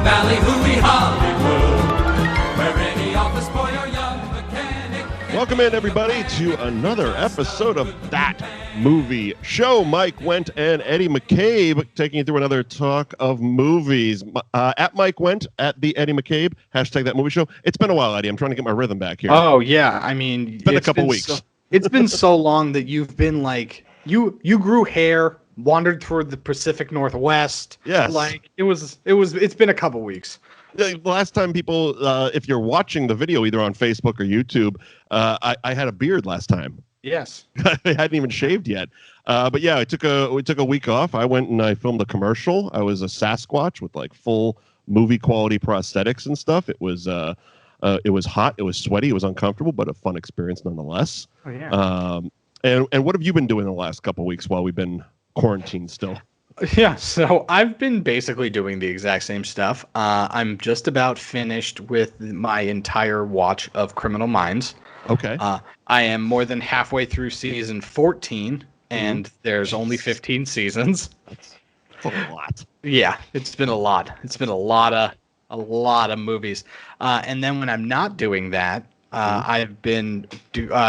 Valley, hooey Hollywood, where any office boy or young mechanic. Welcome in, everybody, to another episode of That Movie Show. Mike Wendt and Eddie McCabe taking you through another talk of movies. At Mike Wendt, at the Eddie McCabe, hashtag That Movie Show. It's been a while, Eddie. I'm trying to get my rhythm back here. Oh, yeah. I mean, it's been a couple weeks. It's been so long that you've been like, you grew hair, wandered through the Pacific Northwest. Yes. Like, it's been a couple weeks. The last time people, if you're watching the video either on Facebook or YouTube, I had a beard last time. Yes. I hadn't even shaved yet. But yeah, we took a week off. I went and I filmed a commercial. I was a Sasquatch with like full movie quality prosthetics and stuff. It was hot. It was sweaty. It was uncomfortable, but a fun experience nonetheless. Oh, yeah. And what have you been doing the last couple of weeks while we've been quarantined still? Yeah, so I've been basically doing the exact same stuff. I'm just about finished with my entire watch of Criminal Minds. Okay. I am more than halfway through season 14, and there's only 15 seasons. That's a lot. Yeah, it's been a lot. It's been a lot of movies. And then when I'm not doing that, I've been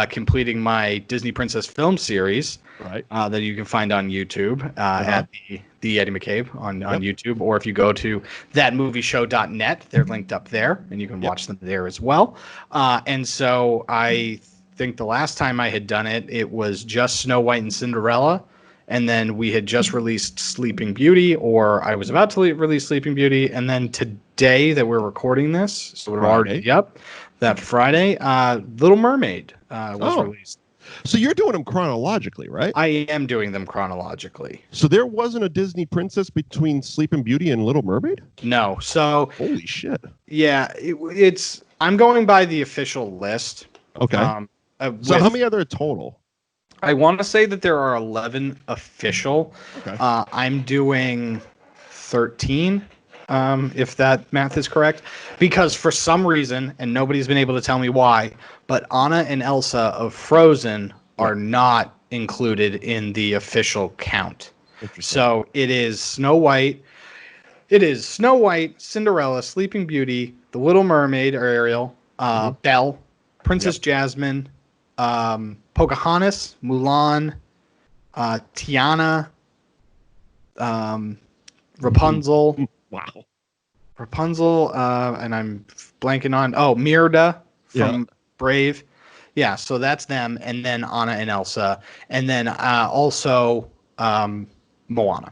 completing my Disney Princess film series, right? That you can find on YouTube at the Eddie McCabe on YouTube, or if you go to thatmovieshow.net, they're linked up there, and you can watch them there as well. And so I think the last time I had done it, it was just Snow White and Cinderella, and then we had just released Sleeping Beauty, or I was about to release Sleeping Beauty, and then today that we're recording this, so we're already up. That Friday, Little Mermaid was released. So you're doing them chronologically, right? I am doing them chronologically. So there wasn't a Disney princess between Sleeping Beauty and Little Mermaid? No. So holy shit. Yeah, it's. I'm going by the official list. Okay. So how many are there total? I want to say that there are 11 official. Okay. I'm doing 13. If that math is correct, because for some reason, and nobody's been able to tell me why, but Anna and Elsa of Frozen are not included in the official count. So it is Snow White, Cinderella, Sleeping Beauty, The Little Mermaid or Ariel, Belle, Princess Jasmine, Pocahontas, Mulan, Tiana, Rapunzel. Wow. Rapunzel, and I'm blanking on. Merida from Brave. Yeah, so that's them, and then Anna and Elsa, and then also Moana.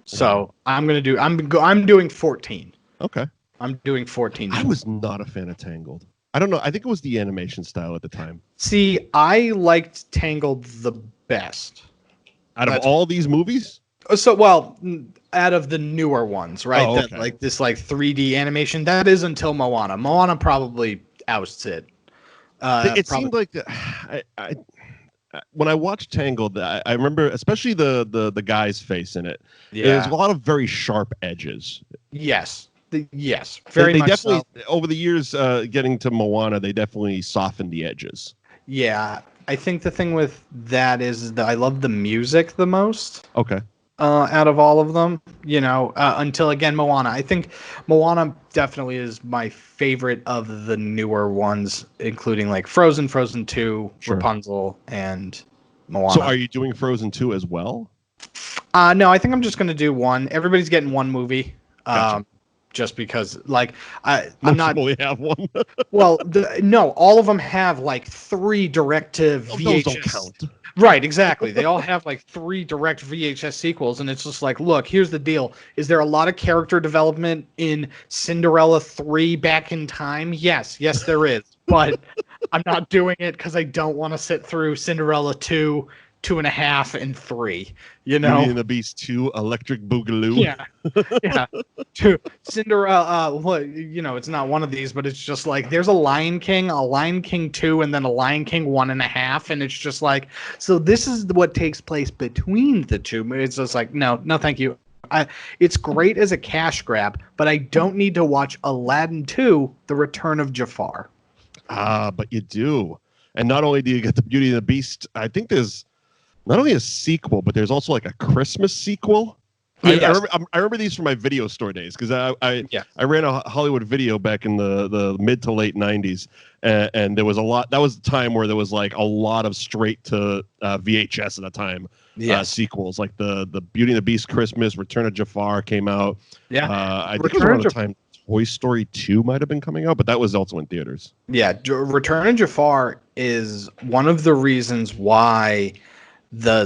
So I'm doing 14. Okay. I'm doing 14. I was not a fan of Tangled. I don't know. I think it was the animation style at the time. See, I liked Tangled the best. Out of all these movies? So, well, out of the newer ones, right? Oh, okay. That, like this, like 3D animation. That is until Moana. Moana probably ousts it. It seemed like when I watched Tangled, I remember especially the guy's face in it. Yeah. There's a lot of very sharp edges. Yes. Yes. Very they much definitely, so. Over the years, getting to Moana, they definitely softened the edges. Yeah. I think the thing with that is that I love the music the most. Okay. Out of all of them, until again Moana. I think Moana definitely is my favorite of the newer ones, including like Frozen, Frozen 2, Rapunzel, and Moana. So are you doing Frozen 2 as well? No, I think I'm just going to do one. Everybody's getting one movie. Gotcha. Just because, like, I'm not only have one. Well, no, all of them have like 3 direct-to-VHS. Those don't count. Right, exactly. They all have like 3 direct VHS sequels, and it's just like, look, here's the deal. Is there a lot of character development in Cinderella 3 back in time? Yes, there is. But I'm not doing it because I don't want to sit through Cinderella 2, 2.5, and 3. Beauty and the Beast 2, Electric Boogaloo. Yeah. To Cinderella, it's not one of these, but it's just like there's a Lion King 2, and then a Lion King 1.5, and it's just like, so this is what takes place between the two. It's just like, no, thank you. It's great as a cash grab, but I don't need to watch Aladdin 2, The Return of Jafar. But you do. And not only do you get the Beauty and the Beast, I think there's not only a sequel, but there's also like a Christmas sequel. I remember these from my video store days because I ran a Hollywood Video back in the mid to late 90s, and there was a lot. That was the time where there was like a lot of straight to VHS at the time. Sequels like the Beauty and the Beast Christmas, Return of Jafar came out. I think it was around the time Toy Story 2 might have been coming out, but that was also in theaters. Return of Jafar is one of the reasons why the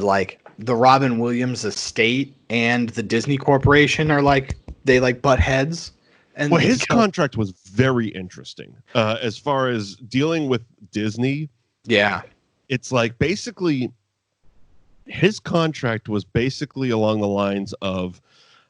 Robin Williams estate and the Disney Corporation are they butt heads. And his contract was very interesting as far as dealing with Disney. Yeah, it's like basically his contract was basically along the lines of,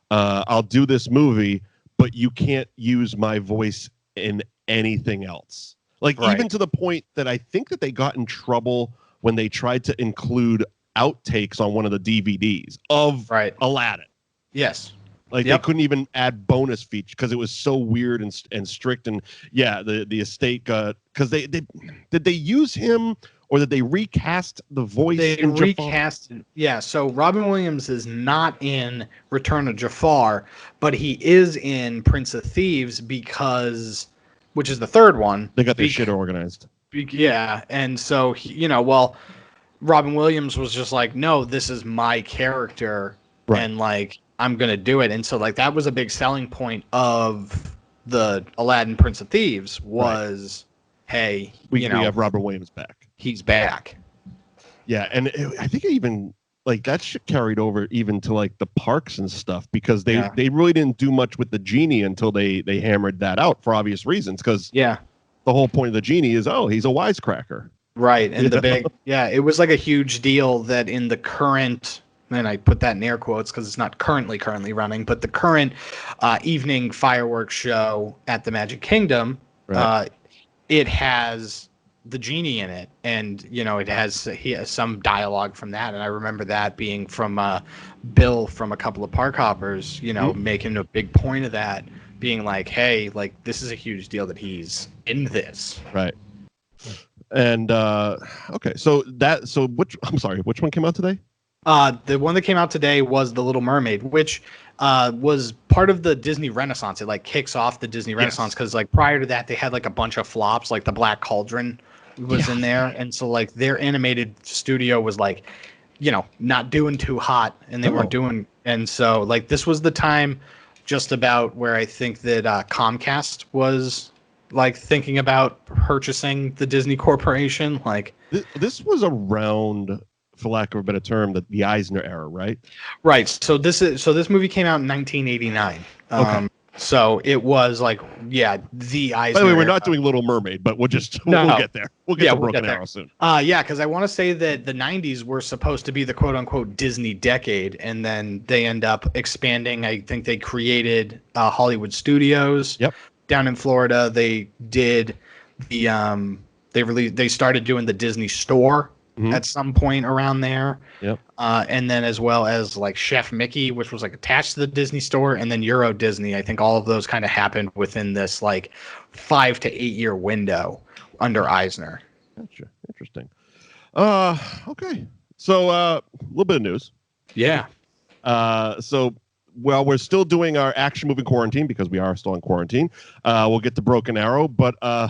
I'll do this movie, but you can't use my voice in anything else. Even to the point that I think that they got in trouble when they tried to include outtakes on one of the DVDs of Aladdin. Yes. They couldn't even add bonus features because it was so weird and strict. And the estate got, because did they use him or did they recast the voice? They recast. Yeah. So Robin Williams is not in Return of Jafar, but he is in Prince of Thieves which is the third one. They got their shit organized. Yeah. And so, Robin Williams was just like, no, this is my character. Right. And I'm going to do it. And so that was a big selling point of the Aladdin Prince of Thieves was, hey, we have Robin Williams back. He's back. Yeah. And I think it even that shit carried over even to the parks and stuff because they really didn't do much with the genie until they hammered that out for obvious reasons. Because the whole point of the genie is, he's a wisecracker. Right. And it was a huge deal that in the current, and I put that in air quotes because it's not currently right, but the current evening fireworks show at the Magic Kingdom, it has the genie in it, and it has some dialogue from that, and I remember that being from Bill from a couple of park hoppers, making a big point of that, being hey, this is a huge deal that he's in this. Right. And which one came out today? The one that came out today was The Little Mermaid, which was part of the Disney Renaissance. It kicks off the Disney Renaissance because prior to that they had a bunch of flops, the Black Cauldron was in there, and so their animated studio was not doing too hot, and they weren't doing, and so this was the time just about where I think that Comcast was thinking about purchasing the Disney Corporation. This was around, for lack of a better term, the Eisner era, right? Right. So this movie came out in 1989. Okay. So it was the Eisner. By the way, we're not doing Little Mermaid, but we'll get there. We'll get to Broken Arrow soon. Because I want to say that the 90s were supposed to be the quote unquote Disney decade, and then they end up expanding. I think they created Hollywood Studios. Yep. Down in Florida, they did they started doing the Disney Store at some point around there. Yep. And then as well as Chef Mickey, which was attached to the Disney Store, and then Euro Disney. I think all of those kind of happened within this 5 to 8 year window under Eisner. Gotcha. Interesting. Okay. So a little bit of news. Yeah. Well, we're still doing our action movie quarantine because we are still in quarantine. We'll get to Broken Arrow, but our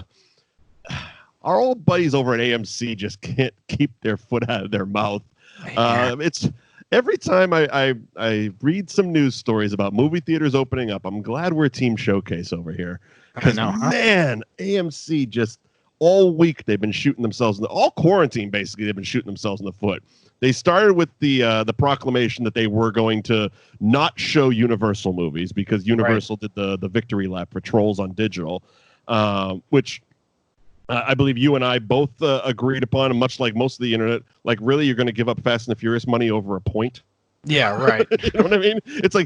old buddies over at AMC just can't keep their foot out of their mouth. It's every time I read some news stories about movie theaters opening up, I'm glad we're Team Showcase over here. Because, man, AMC just all week they've been shooting themselves all quarantine, basically, they've been shooting themselves in the foot. They started with the proclamation that they were going to not show Universal movies because Universal did the victory lap for Trolls on digital, which I believe you and I both agreed upon, and much like most of the internet, really, you're going to give up Fast and the Furious money over a point? Yeah, right. You know what I mean? It's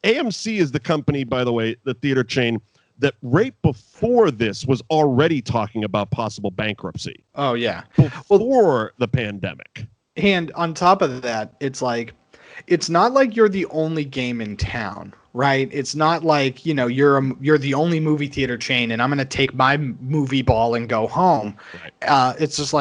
AMC is the company, by the way, the theater chain, that right before this was already talking about possible bankruptcy. Oh, yeah. Before the pandemic. And on top of that, it's it's not like you're the only game in town, right? It's not like, you're the only movie theater chain and I'm going to take my movie ball and go home. Right. It's just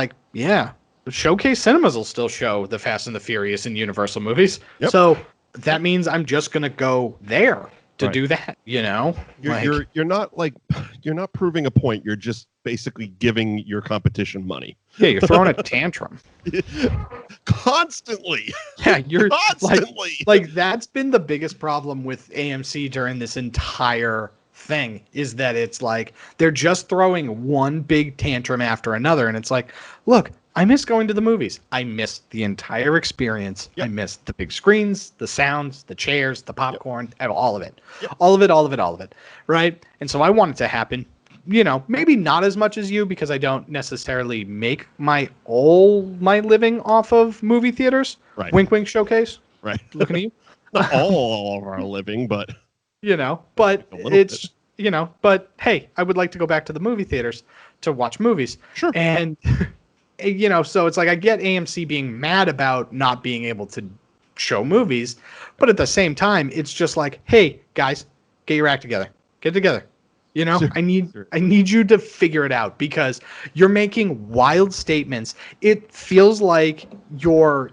Showcase Cinemas will still show the Fast and the Furious and Universal movies. Yep. So that means I'm just going to go there to do that, you know? You're not proving a point. You're just basically giving your competition money. Yeah, you're throwing a tantrum. Constantly. Yeah, you're constantly. Like that's been the biggest problem with AMC during this entire thing, is that it's like they're just throwing one big tantrum after another. And it's like, look, I miss going to the movies. I missed the entire experience. Yep. I missed the big screens, the sounds, the chairs, the popcorn, all of it. Yep. All of it. Right? And so I want it to happen, you know, maybe not as much as you, because I don't necessarily make my living off of movie theaters. Right. Wink, wink, showcase. Right. Looking at you. Not all of our living, but you know, but it's bit. You know, but hey, I would like to go back to the movie theaters to watch movies. Sure. And you know, so it's like I get AMC being mad about not being able to show movies, but at the same time, it's just like, hey guys, get your act together. Get together. You know, I need you to figure it out, because you're making wild statements. It feels like you're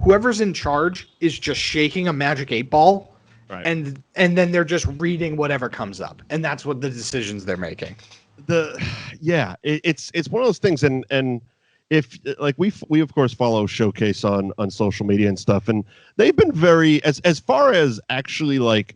whoever's in charge is just shaking a magic 8-ball. Right. And then they're just reading whatever comes up, and that's what the decisions they're making. It's one of those things, and if like we of course follow Showcase on social media and stuff, and they've been very as far as actually like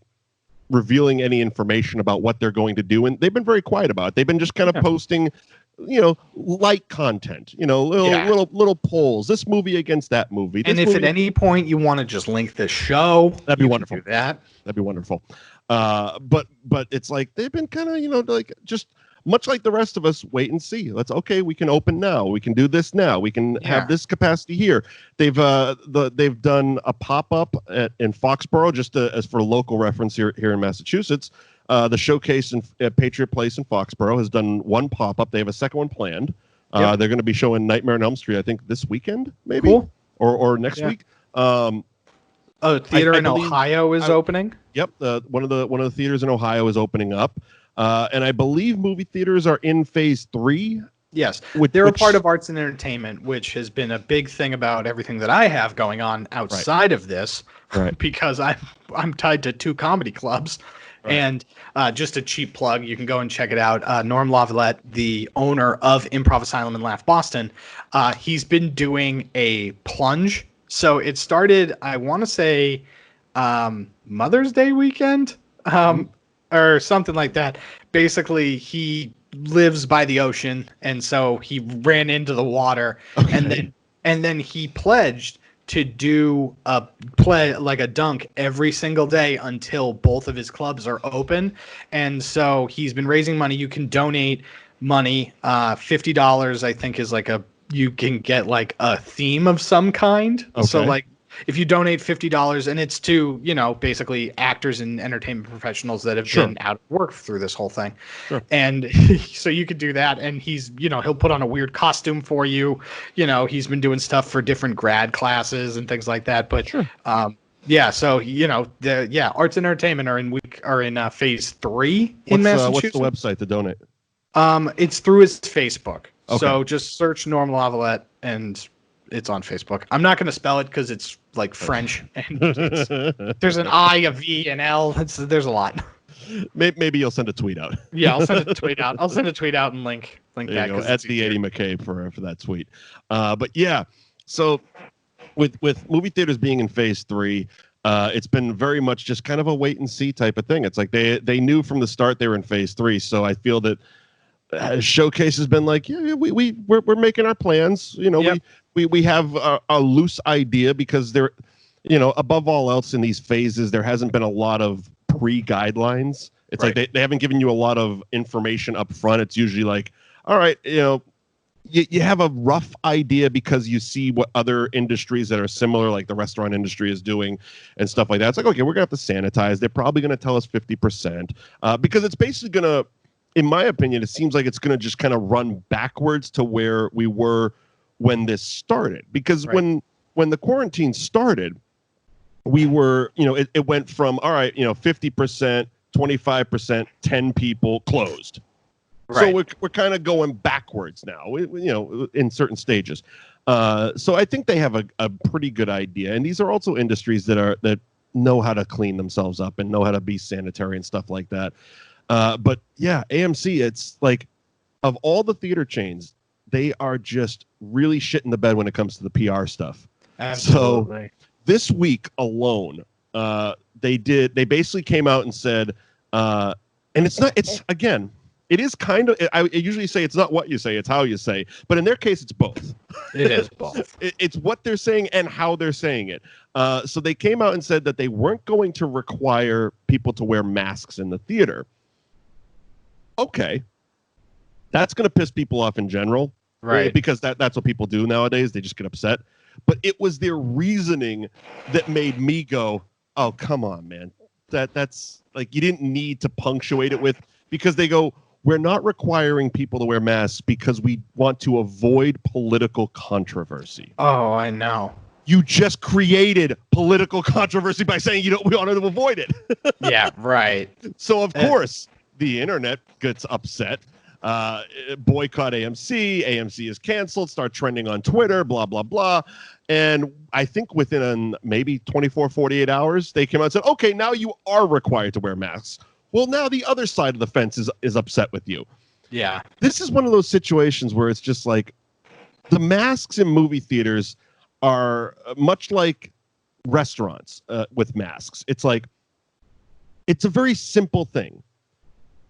revealing any information about what they're going to do, and they've been very quiet about it. They've been just kind of posting, you know, light content, you know, little polls, this movie against that movie. And if at any point you want to just link the show, that'd be wonderful. That'd be wonderful. But it's like they've been kind of, you know, like just much like the rest of us, wait and see. We can open now. We can do this now. We can have this capacity here. They've done a pop-up in Foxborough, just as for local reference here in Massachusetts. The Showcase at Patriot Place in Foxborough has done one pop-up. They have a second one planned. They're going to be showing Nightmare on Elm Street, I think, this weekend, maybe, cool. or next week. A theater in Ohio is opening. Yep, one of the theaters in Ohio is opening up, and I believe movie theaters are in phase 3. Yes, they're a part of arts and entertainment, which has been a big thing about everything that I have going on outside of this, because I'm tied to 2 comedy clubs. Right. And just a cheap plug, you can go and check it out. Norm Lavalette, the owner of Improv Asylum in Laugh Boston, he's been doing a plunge. So it started, I want to say, Mother's Day weekend, or something like that. Basically, he lives by the ocean, and so he ran into the water, and then he pledged to do a dunk every single day until both of his clubs are open. And so he's been raising money. You can donate money. $50, I think, is you can get like a theme of some kind. Okay. So like if you donate $50, and it's to, you know, basically actors and entertainment professionals that have been out of work through this whole thing. Sure. And so you could do that. And he's, you know, he'll put on a weird costume for you. You know, he's been doing stuff for different grad classes and things like that. But so, you know, arts and entertainment are in phase 3 in Massachusetts. What's the website to donate? It's through his Facebook. Okay. So just search Norm Lavalette and it's on Facebook. I'm not going to spell it because it's like French, and there's an I, a V, an L. There's a lot. Maybe you'll send a tweet out. Yeah, I'll send a tweet out. I'll send a tweet out and link that. At the Eddie McCabe for that tweet. But yeah, so with movie theaters being in phase 3, it's been very much just kind of a wait and see type of thing. It's like they knew from the start they were in phase 3. So I feel that Showcase has been like, we're making our plans. You know, we have a loose idea, because there, you know, above all else in these phases, there hasn't been a lot of pre-guidelines. It's like they haven't given you a lot of information up front. It's usually like, all right, you know, you have a rough idea because you see what other industries that are similar, like the restaurant industry, is doing and stuff like that. It's like, okay, we're going to have to sanitize. They're probably going to tell us 50%, because it's basically going to, in my opinion, it seems like it's going to just kind of run backwards to where we were when this started. Because when the quarantine started, we were, you know, it went from, all right, you know, 50%, 25%, 10 people closed. Right. So we're kind of going backwards now, you know, in certain stages. So I think they have a pretty good idea. And these are also industries that know how to clean themselves up and know how to be sanitary and stuff like that. But yeah, AMC, it's like, of all the theater chains, they are just really shit in the bed when it comes to the PR stuff. Absolutely. So this week alone, they basically came out and said, and it is kind of, I usually say it's not what you say, it's how you say. But in their case, it's both. It is both. It's what they're saying and how they're saying it. So they came out and said that they weren't going to require people to wear masks in the theater. Okay. That's going to piss people off in general. Right. Because that's what people do nowadays. They just get upset. But it was their reasoning that made me go, oh, come on, man. That's like, you didn't need to punctuate it with, because they go, we're not requiring people to wear masks because we want to avoid political controversy. Oh, I know. You just created political controversy by saying we want to avoid it. Yeah, right. So, of course, the internet gets upset. Boycott AMC. AMC is canceled. Start trending on Twitter, blah, blah, blah. And I think within maybe 24, 48 hours, they came out and said, okay, now you are required to wear masks. Well, now the other side of the fence is upset with you. Yeah. This is one of those situations where it's just like the masks in movie theaters are much like restaurants with masks. It's like, it's a very simple thing.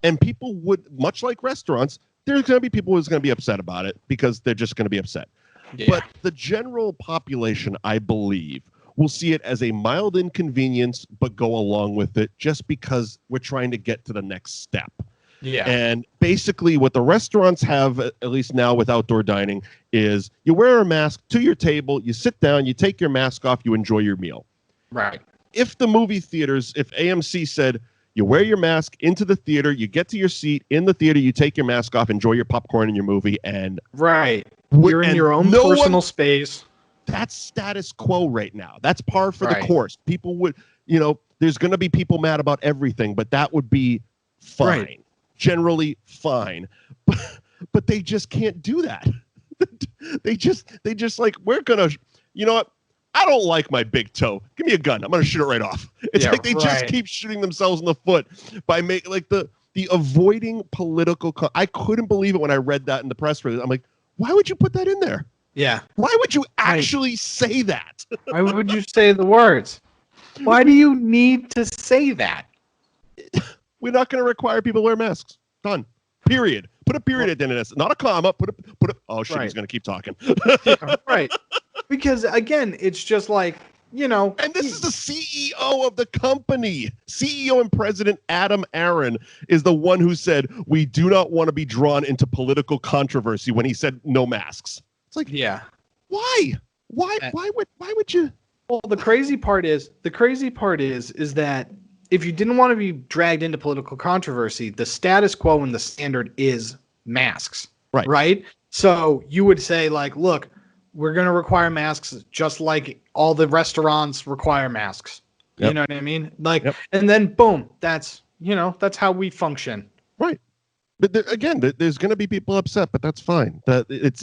And people would, much like restaurants, there's going to be people who's going to be upset about it because they're just going to be upset. Yeah. But the general population, I believe, will see it as a mild inconvenience, but go along with it just because we're trying to get to the next step. Yeah. And basically what the restaurants have, at least now with outdoor dining, is you wear a mask to your table, you sit down, you take your mask off, you enjoy your meal. Right. If the movie theaters, if AMC said, you wear your mask into the theater, you get to your seat in the theater, you take your mask off, enjoy your popcorn and your movie, and right. You're in your own personal space. That's status quo right now. That's par for the course. People would, there's going to be people mad about everything, but that would be fine. Right. Generally fine. But they just can't do that. They just like, we're going to, you know what? I don't like my big toe. Give me a gun. I'm going to shoot it right off. It's like they just keep shooting themselves in the foot by making like the avoiding political. I couldn't believe it when I read that in the press release. I'm like, why would you put that in there? Yeah. Why would you actually say that? Why would you say the words? Why do you need to say that? We're not going to require people to wear masks. Done. Period. Put a period at the end of this. Not a comma. Put a. Oh shit! He's going to keep talking. Yeah, right. Because again, it's just like, And this is the CEO of the company. CEO and president Adam Aaron is the one who said, we do not want to be drawn into political controversy when he said no masks. It's like, yeah. Why? Why would you? Well, the crazy part is that if you didn't want to be dragged into political controversy, the status quo and the standard is masks. Right. Right. So you would say like, look, we're going to require masks just like all the restaurants require masks. Yep. You know what I mean? Like, And then boom, that's how we function. Right. But there's going to be people upset, but that's fine. That's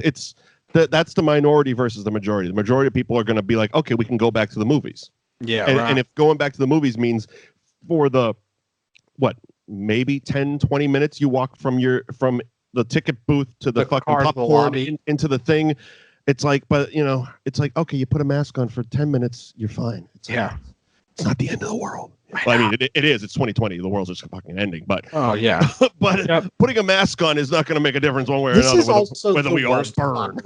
the minority versus the majority. The majority of people are going to be like, okay, we can go back to the movies. Yeah. And if going back to the movies means for the, maybe 10, 20 minutes, you walk from the ticket booth to the fucking popcorn into the thing. It's like, but it's like, okay, you put a mask on for 10 minutes, you're fine. It's not the end of the world. Well, I mean, it is. It's 2020. The world's just fucking ending. But but putting a mask on is not going to make a difference one way or another. Whether we all burn.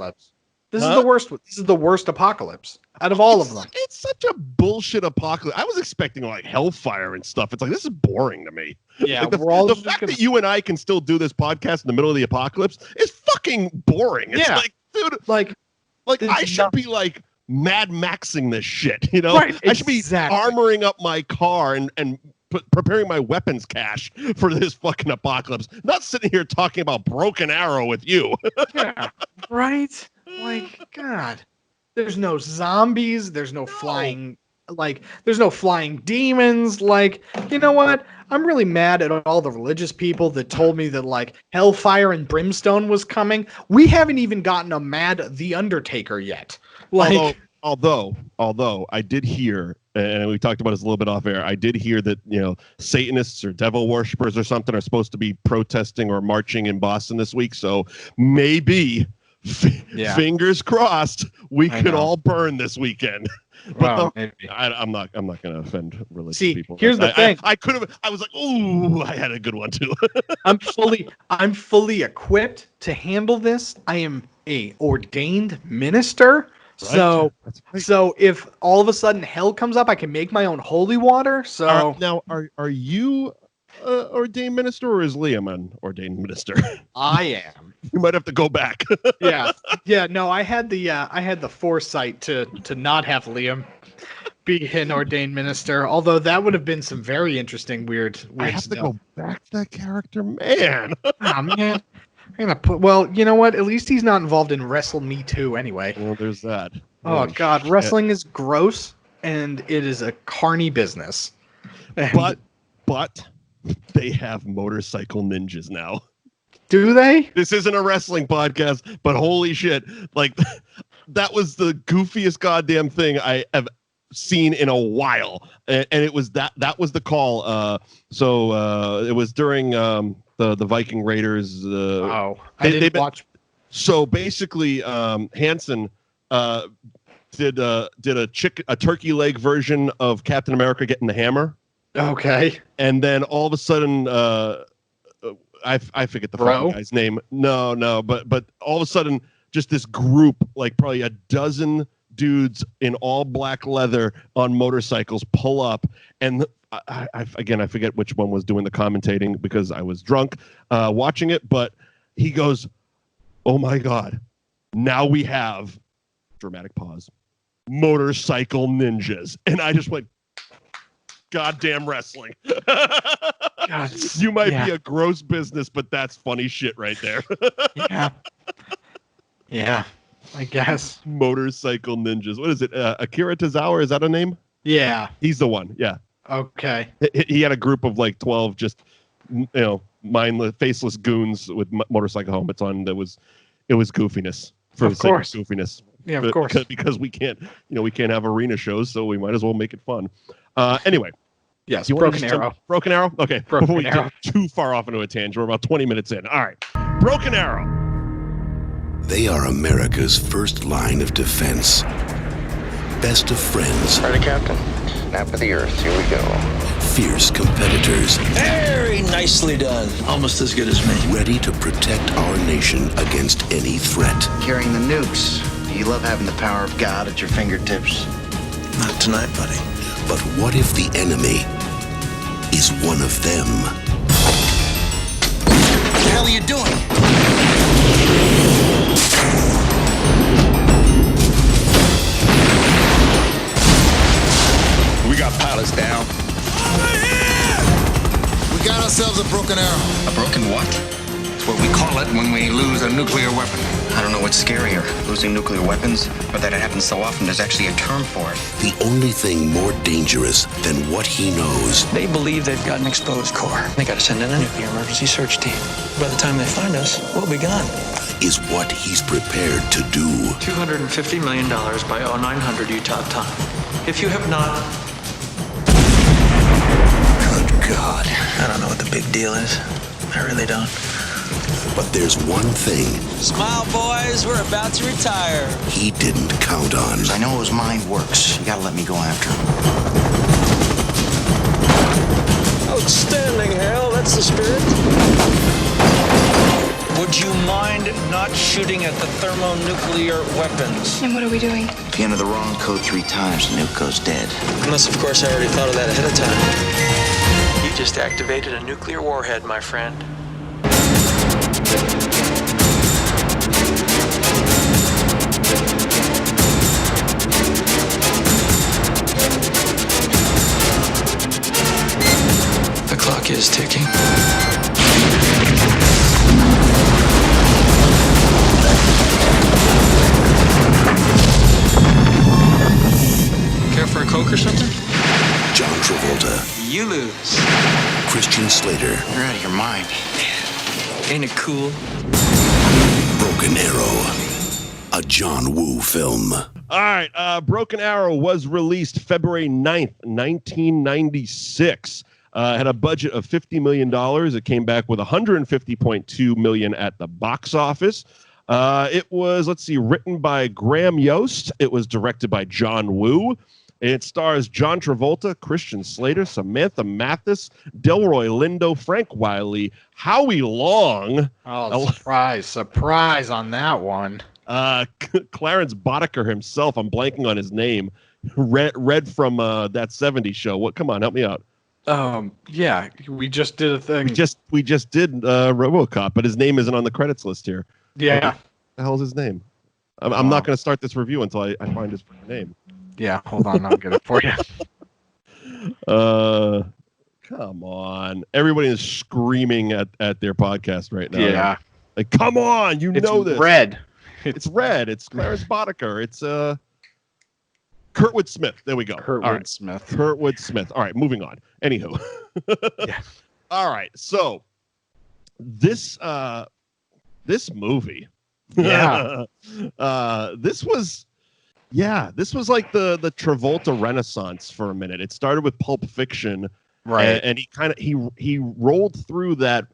This is the worst. This is the worst apocalypse out of all of them. It's such a bullshit apocalypse. I was expecting like hellfire and stuff. It's like, this is boring to me. Yeah, like the fact that you and I can still do this podcast in the middle of the apocalypse is fucking boring. It's like, dude, like I should be like Mad Maxing this shit, Right, I should be armoring up my car and preparing my weapons cache for this fucking apocalypse. Not sitting here talking about Broken Arrow with you. Yeah, right? Like, God. There's no zombies. There's no flying like, there's no flying demons. Like, you know what? I'm really mad at all the religious people that told me that, like, hellfire and brimstone was coming. We haven't even gotten a Mad the Undertaker yet. Like, although I did hear, and we talked about this a little bit off air, I did hear that, Satanists or devil worshippers or something are supposed to be protesting or marching in Boston this week. So maybe, fingers crossed, we could all burn this weekend. Well, I'm not going to offend religious people. Here's the thing. I was like, ooh, I had a good one too. I'm fully equipped to handle this. I am a ordained minister. Right. So if all of a sudden hell comes up, I can make my own holy water. So now, are you ordained minister, or is Liam an ordained minister? I am. You might have to go back. Yeah. No, I had the foresight to not have Liam be an ordained minister. Although that would have been some very interesting, weird I have stuff. to go back to that character, man. Oh, man. Well, you know what? At least he's not involved in Wrestle Me Too anyway. Well, there's that. Oh, God. Shit. Wrestling is gross, and it is a carny business. But they have motorcycle ninjas now. Do they? This isn't a wrestling podcast, but holy shit. Like, that was the goofiest goddamn thing I have seen in a while. And it was that was the call. So it was during... the Viking Raiders. I didn't watch. So basically, Hansen did a turkey leg version of Captain America getting the hammer. Okay. And then all of a sudden, I forget the fucking guy's name. No, but all of a sudden, just this group, like probably a dozen dudes in all black leather on motorcycles, pull up, and I forget which one was doing the commentating because I was drunk watching it, but he goes, "Oh my God, now we have," dramatic pause, "motorcycle ninjas." And I just went, goddamn wrestling. God, you might be a gross business, but that's funny shit right there. Yeah, I guess. Motorcycle ninjas. What is it? Akira Tozawa, is that a name? Yeah. He's the one, yeah. Okay. He had a group of like 12 just, mindless, faceless goons with motorcycle helmets on. It was goofiness. For the sake of goofiness. Yeah, of course. Because we can't have arena shows, so we might as well make it fun. Anyway. Yes, Broken Arrow. Broken Arrow? Okay. Before we get too far off into a tangent, we're about 20 minutes in. All right. Broken Arrow. They are America's first line of defense. Best of friends. Ready, Captain? Snap of the earth. Here we go. Fierce competitors. Very nicely done. Almost as good as me. Ready to protect our nation against any threat. Carrying the nukes. You love having the power of God at your fingertips. Not tonight, buddy. But what if the enemy is one of them? What the hell are you doing? We got pilots down. We got ourselves a broken arrow. A broken what? It's what we call it when we lose a nuclear weapon. I don't know what's scarier, losing nuclear weapons, or that it happens so often there's actually a term for it. The only thing more dangerous than what he knows. They believe they've got an exposed core. They gotta send in a nuclear emergency search team. By the time they find us, we'll be gone. Is what he's prepared to do. $250 million by 0900 Utah time. If you have not... Good God. I don't know what the big deal is. I really don't. But there's one thing. Smile, boys. We're about to retire. He didn't count on. I know his mind works. You gotta let me go after him. Outstanding, Hale. That's the spirit. Would you mind not shooting at the thermonuclear weapons? And what are we doing? If you enter the wrong code 3 times, the nuke goes dead. Unless, of course, I already thought of that ahead of time. You just activated a nuclear warhead, my friend. The clock is ticking. Care for a Coke or something? John Travolta. You lose. Christian Slater. You're out of your mind. Ain't it cool? Broken Arrow. A John Woo film. All right. Broken Arrow was released February 9th, 1996. Had a budget of $50 million. It came back with $150.2 million at the box office. It was, written by Graham Yost. It was directed by John Woo. It stars John Travolta, Christian Slater, Samantha Mathis, Delroy Lindo, Frank Wiley, Howie Long. Oh, surprise on that one. Clarence Boddicker himself. I'm blanking on his name. Red from that 70s show. Come on, help me out. Yeah, we just did a thing. We just did RoboCop, but his name isn't on the credits list here. Yeah. What the hell's his name? I'm not going to start this review until I find his name. Yeah, hold on, I'll get it for you. Come on. Everybody is screaming at their podcast right now. Yeah. Like, come on, know this. Red. It's Red. It's Clarence Boddicker. It's Kurtwood Smith. There we go. Kurtwood Smith. Kurtwood Smith. All right, moving on. Anywho. Yeah. All right, so this movie. Yeah. This was like the Travolta Renaissance for a minute. It started with Pulp Fiction, right? And he rolled through that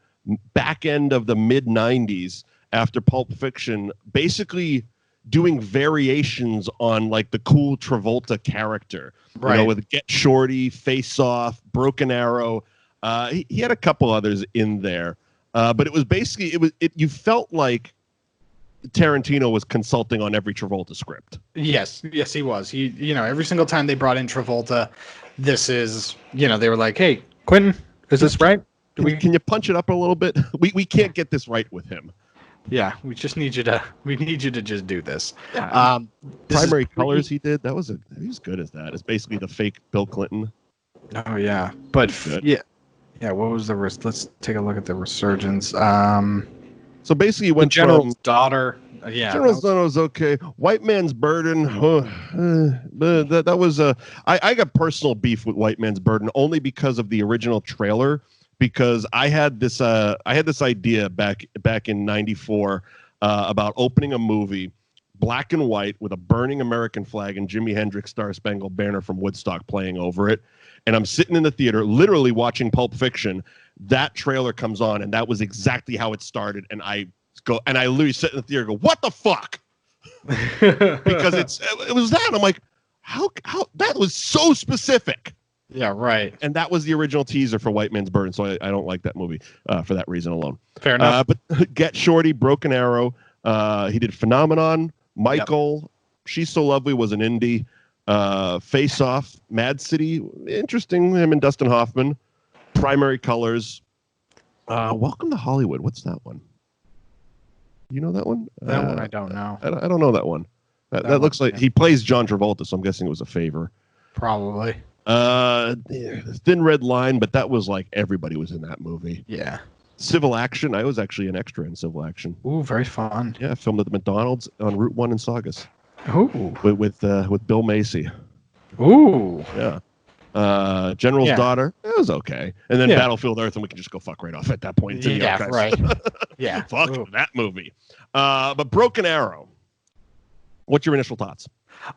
back end of the mid '90s after Pulp Fiction, basically doing variations on like the cool Travolta character, right? With Get Shorty, Face Off, Broken Arrow. He had a couple others in there, but it was basically you felt like Tarantino was consulting on every Travolta script. Yes, he was. He, every single time they brought in Travolta, this is, they were like, "Hey, Quentin, is this right? Can you punch it up a little bit? We can't get this right with him. Yeah, we need you to just do this." Yeah. Primary Colors he did. He was good at that. It's basically the fake Bill Clinton. Oh yeah, but yeah. What was let's take a look at the resurgence. So basically, it went General's Daughter. General's Daughter was okay. White Man's Burden. That was I got personal beef with White Man's Burden only because of the original trailer. Because I had this idea back in '94 about opening a movie, black and white with a burning American flag and Jimi Hendrix Star Spangled Banner from Woodstock playing over it. And I'm sitting in the theater, literally watching Pulp Fiction. That trailer comes on, and that was exactly how it started. And I literally sit in the theater and go, "What the fuck?" Because it was that. And I'm like, how that was so specific. Yeah, right. And that was the original teaser for White Man's Burden, so I don't like that movie for that reason alone. Fair enough. But Get Shorty, Broken Arrow, he did Phenomenon, Michael, yep. She's So Lovely was an indie, Face Off, Mad City, interesting, him and Dustin Hoffman, Primary Colors, Welcome to Hollywood. What's that one? You know that one? That one I don't know. I don't know that one. That looks like he plays John Travolta, so I'm guessing it was a favor. Probably. Thin Red Line, but that was like everybody was in that movie. Yeah. Civil Action. I was actually an extra in Civil Action. Ooh, very fun. Yeah, filmed at the McDonald's on Route 1 in Saugus. Ooh. With Bill Macy. Ooh. Yeah. General's Daughter. It was okay. And then Battlefield Earth, and we can just go fuck right off at that point. Yeah, right. Yeah. Fuck that movie. But Broken Arrow. What's your initial thoughts?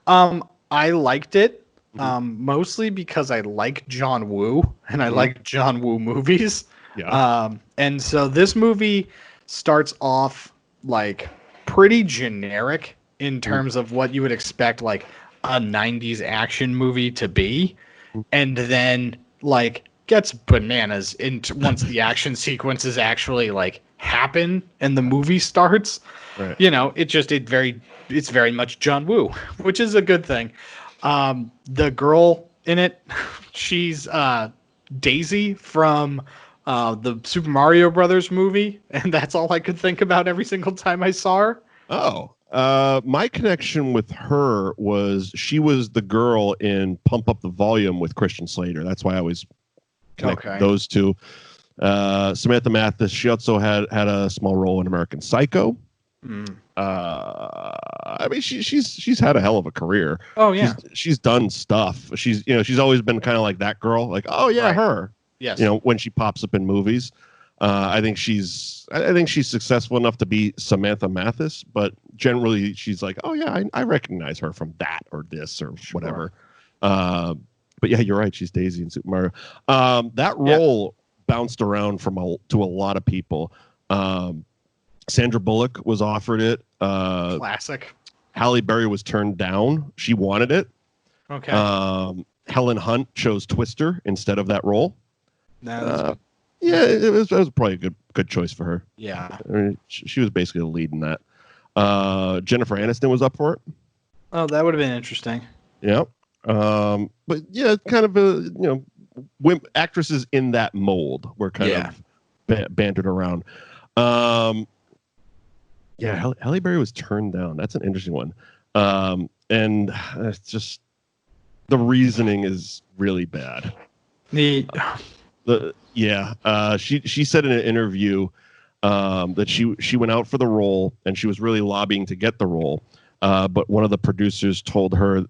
I liked it. Mostly because I like John Woo and I like John Woo movies. Yeah. And so this movie starts off like pretty generic in terms of what you would expect like a 90s action movie to be. And then like gets bananas into once the action sequences actually like happen and the movie starts. Right. It's very much John Woo, which is a good thing. The girl in it, she's Daisy from the Super Mario Brothers movie, and that's all I could think about every single time I saw her. Oh, my connection with her was she was the girl in Pump Up the Volume with Christian Slater. That's why I always connect those two. Samantha Mathis, she also had a small role in American Psycho. I mean, she's had a hell of a career. Oh yeah, she's done stuff. She's always been kind of like that girl. Like, oh yeah, Right. her. yes, When she pops up in movies. I think she's successful enough to be Samantha Mathis, but generally she's like, oh yeah, I recognize her from that or this or whatever. But yeah, you're right. She's Daisy in Super Mario. That role bounced around to a lot of people. Sandra Bullock was offered it. classic. Halle Berry was turned down. She wanted it. Okay, Helen Hunt chose Twister instead of that role. that's Yeah, it was probably a good choice for her. yeah. I mean, she was basically the lead in that. Jennifer Aniston was up for it. Oh, that would have been interesting. Yeah. But yeah, kind of actresses in that mold were kind of bantered around. Yeah, Halle Berry was turned down. That's an interesting one. And it's just the reasoning is really bad. She said in an interview that she went out for the role and she was really lobbying to get the role. But one of the producers turned her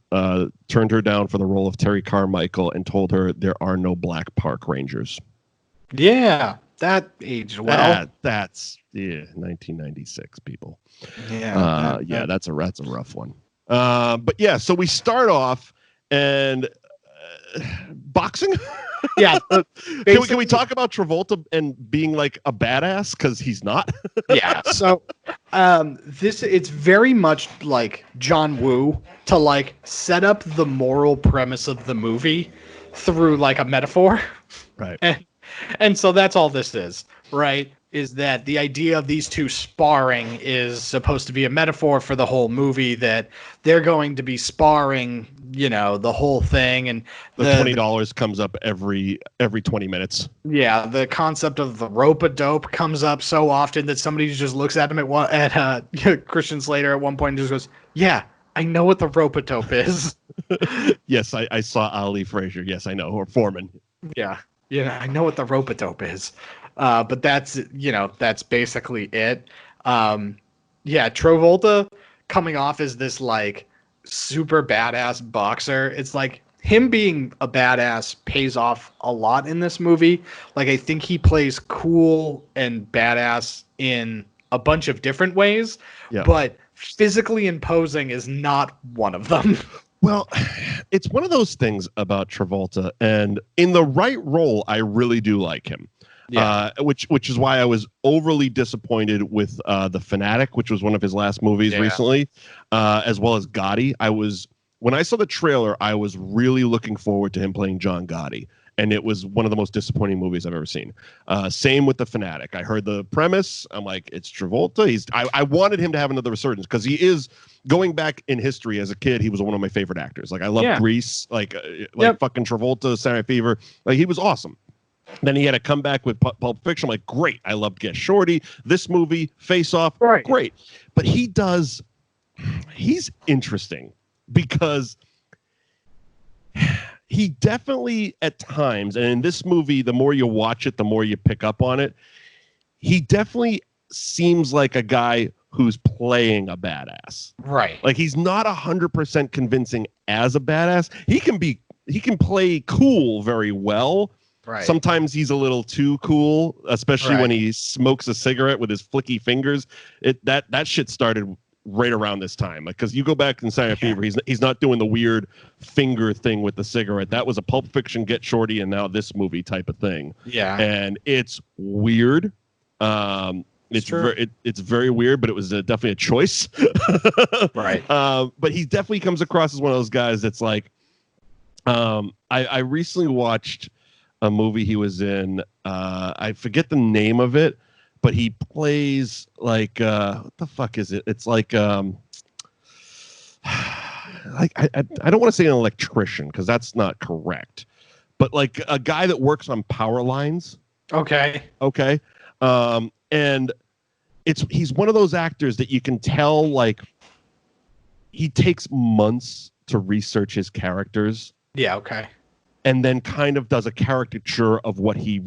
down for the role of Terry Carmichael and told her there are no black park rangers. Yeah, that aged well. That's 1996 people. Yeah, that's a rough one. But yeah, so we start off and boxing. Yeah. Can we talk about Travolta and being like a badass because he's not? Yeah. So it's very much like John Woo to like set up the moral premise of the movie through like a metaphor. Right. And so that's all this is, right? Is that the idea of these two sparring is supposed to be a metaphor for the whole movie, that they're going to be sparring, the whole thing. And the $20 comes up every 20 minutes. Yeah, the concept of the rope-a-dope comes up so often that somebody just looks at him at Christian Slater at one point and just goes, yeah, I know what the rope-a-dope is. Yes, I saw Ali Frazier. Yes, I know. Or Foreman. Yeah, I know what the rope-a-dope is. But that's basically it. Travolta coming off as this like super badass boxer. It's like him being a badass pays off a lot in this movie. Like, I think he plays cool and badass in a bunch of different ways, but physically imposing is not one of them. Well, it's one of those things about Travolta, and in the right role, I really do like him. Yeah. Which is why I was overly disappointed with The Fanatic, which was one of his last movies recently, as well as Gotti. When I saw the trailer, I was really looking forward to him playing John Gotti, and it was one of the most disappointing movies I've ever seen. Same with The Fanatic. I heard the premise. I'm like, it's Travolta. I wanted him to have another resurgence because he is going back in history. As a kid, he was one of my favorite actors. Like, I love Grease, like fucking Travolta, Saturday Night Fever. Like, he was awesome. Then he had a comeback with Pulp Fiction. I'm like, great. I love Get Shorty. This movie, Face Off, great. But he's interesting because he definitely at times, and in this movie, the more you watch it, the more you pick up on it. He definitely seems like a guy who's playing a badass. Right. Like, he's not 100% convincing as a badass. He can play cool very well. Right. Sometimes he's a little too cool, especially when he smokes a cigarette with his flicky fingers. That shit started right around this time. Like, because you go back in Saturday Night Fever, he's not doing the weird finger thing with the cigarette. That was a Pulp Fiction, Get Shorty, and now this movie type of thing. Yeah. And it's weird. It's very weird, but it was definitely a choice. Right. But he definitely comes across as one of those guys that's like, I recently watched a movie he was in. I forget the name of it, but he plays like what the fuck is it? It's like I don't want to say an electrician because that's not correct, but like a guy that works on power lines. Okay. And he's one of those actors that you can tell like he takes months to research his characters. Yeah. Okay. And then kind of does a caricature of what he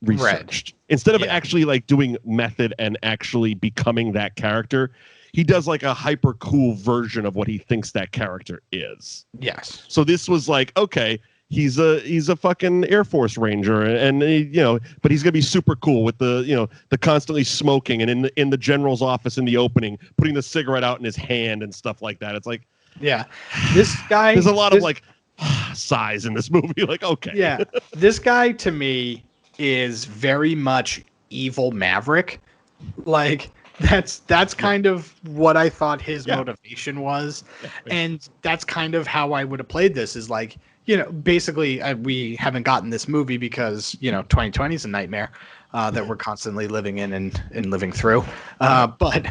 researched. Instead of actually like doing method and actually becoming that character, he does like a hyper cool version of what he thinks that character is. Yes. So this was like, okay, he's a fucking Air Force Ranger, and but he's gonna be super cool with the the constantly smoking, and in the general's office in the opening, putting the cigarette out in his hand and stuff like that. It's like, yeah, this guy. There's a lot of like size in this movie. Like, okay, yeah, this guy to me is very much evil Maverick. Like that's kind of what I thought his motivation was, and that's kind of how I would have played this. Is like, basically we haven't gotten this movie because 2020 is a nightmare that we're constantly living in and living through. But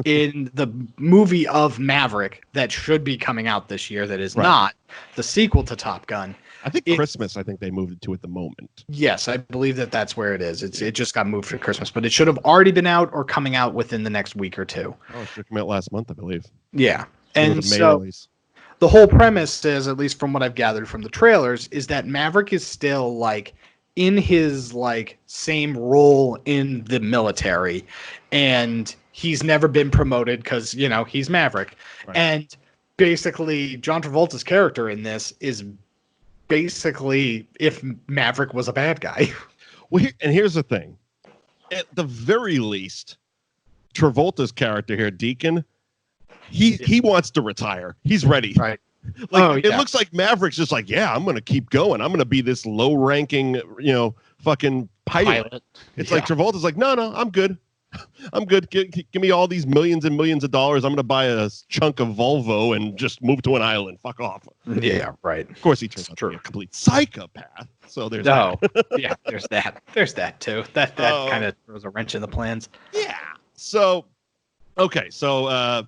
in the movie of Maverick that should be coming out this year, that is not the sequel to Top Gun. I think Christmas. I think they moved it to at the moment. Yes, I believe that's where it is. It just got moved for Christmas, but it should have already been out or coming out within the next week or two. Oh, it should come out last month, I believe. Yeah, and so the whole premise is, at least from what I've gathered from the trailers, is that Maverick is still like in his like same role in the military, and he's never been promoted because he's Maverick. Right. And basically John Travolta's character in this is basically if Maverick was a bad guy. Well, here's the thing. At the very least, Travolta's character here, Deacon, he wants to retire. He's ready. Right. Like, it looks like Maverick's just like, I'm going to keep going. I'm going to be this low-ranking, fucking pilot. It's like Travolta's like, no, I'm good. I'm good. Give me all these millions and millions of dollars. I'm going to buy a chunk of Volvo and just move to an island. Fuck off. Yeah, right. Of course, he turns out to be a complete psychopath. So there's yeah, there's that. There's that too. That kind of throws a wrench in the plans. Yeah. So, okay. So,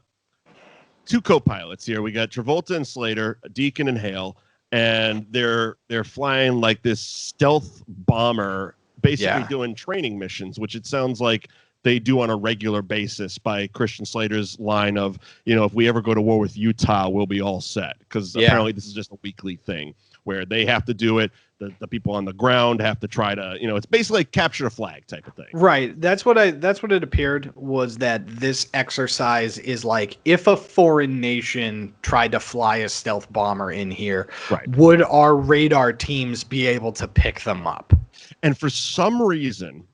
two co-pilots here. We got Travolta and Slater, Deacon and Hale, and they're flying like this stealth bomber, basically doing training missions, which it sounds like they do on a regular basis by Christian Slater's line of, if we ever go to war with Utah, we'll be all set. Because apparently this is just a weekly thing where they have to do it. The people on the ground have to try to, it's basically like capture a flag type of thing. Right. That's what it appeared, was that this exercise is like, if a foreign nation tried to fly a stealth bomber in here, would our radar teams be able to pick them up? And for some reason,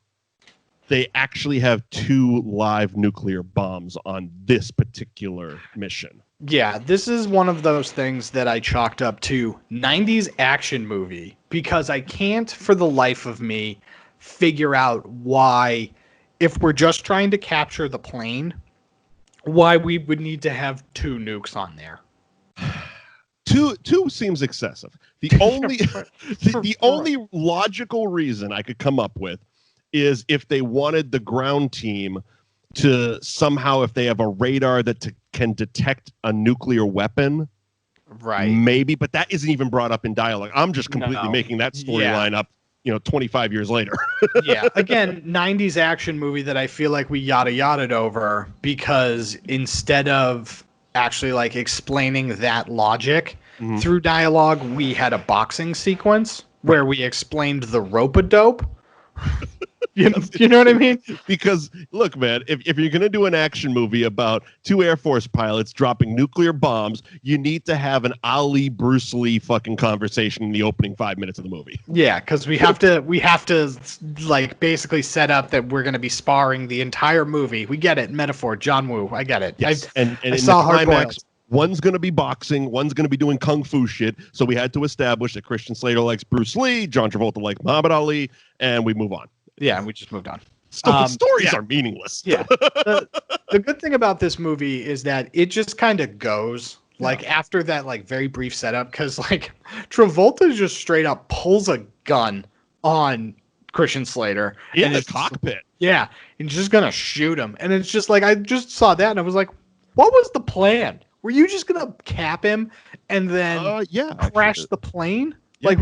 they actually have 2 live nuclear bombs on this particular mission. Yeah, this is one of those things that I chalked up to 90s action movie, because I can't for the life of me figure out why, if we're just trying to capture the plane, why we would need to have 2 nukes on there. Two seems excessive. The only the only logical reason I could come up with is if they wanted the ground team to somehow, if they have a radar that can detect a nuclear weapon, right? Maybe, but that isn't even brought up in dialogue. I'm just completely making that storyline up, 25 years later. Yeah, again, 90s action movie that I feel like we yada-yada'd over, because instead of actually like explaining that logic through dialogue, we had a boxing sequence where we explained the rope-a-dope. You know what I mean? Because look, man, if you're going to do an action movie about 2 Air Force pilots dropping nuclear bombs, you need to have an Ali Bruce Lee fucking conversation in the opening 5 minutes of the movie. Yeah, because we have to like basically set up that we're going to be sparring the entire movie. We get it, metaphor, John Woo. I get it. Yes. And I saw the climax, one's going to be boxing, one's going to be doing kung fu shit. So we had to establish that Christian Slater likes Bruce Lee, John Travolta likes Muhammad Ali, and we move on. Yeah, we just moved on. Stories are meaningless. Yeah. The good thing about this movie is that it just kind of goes like after that like very brief setup, because like Travolta just straight up pulls a gun on Christian Slater in the cockpit. Yeah, and just gonna shoot him. And it's just like, I just saw that and I was like, what was the plan? Were you just gonna cap him and then crash the plane? Yeah. Like,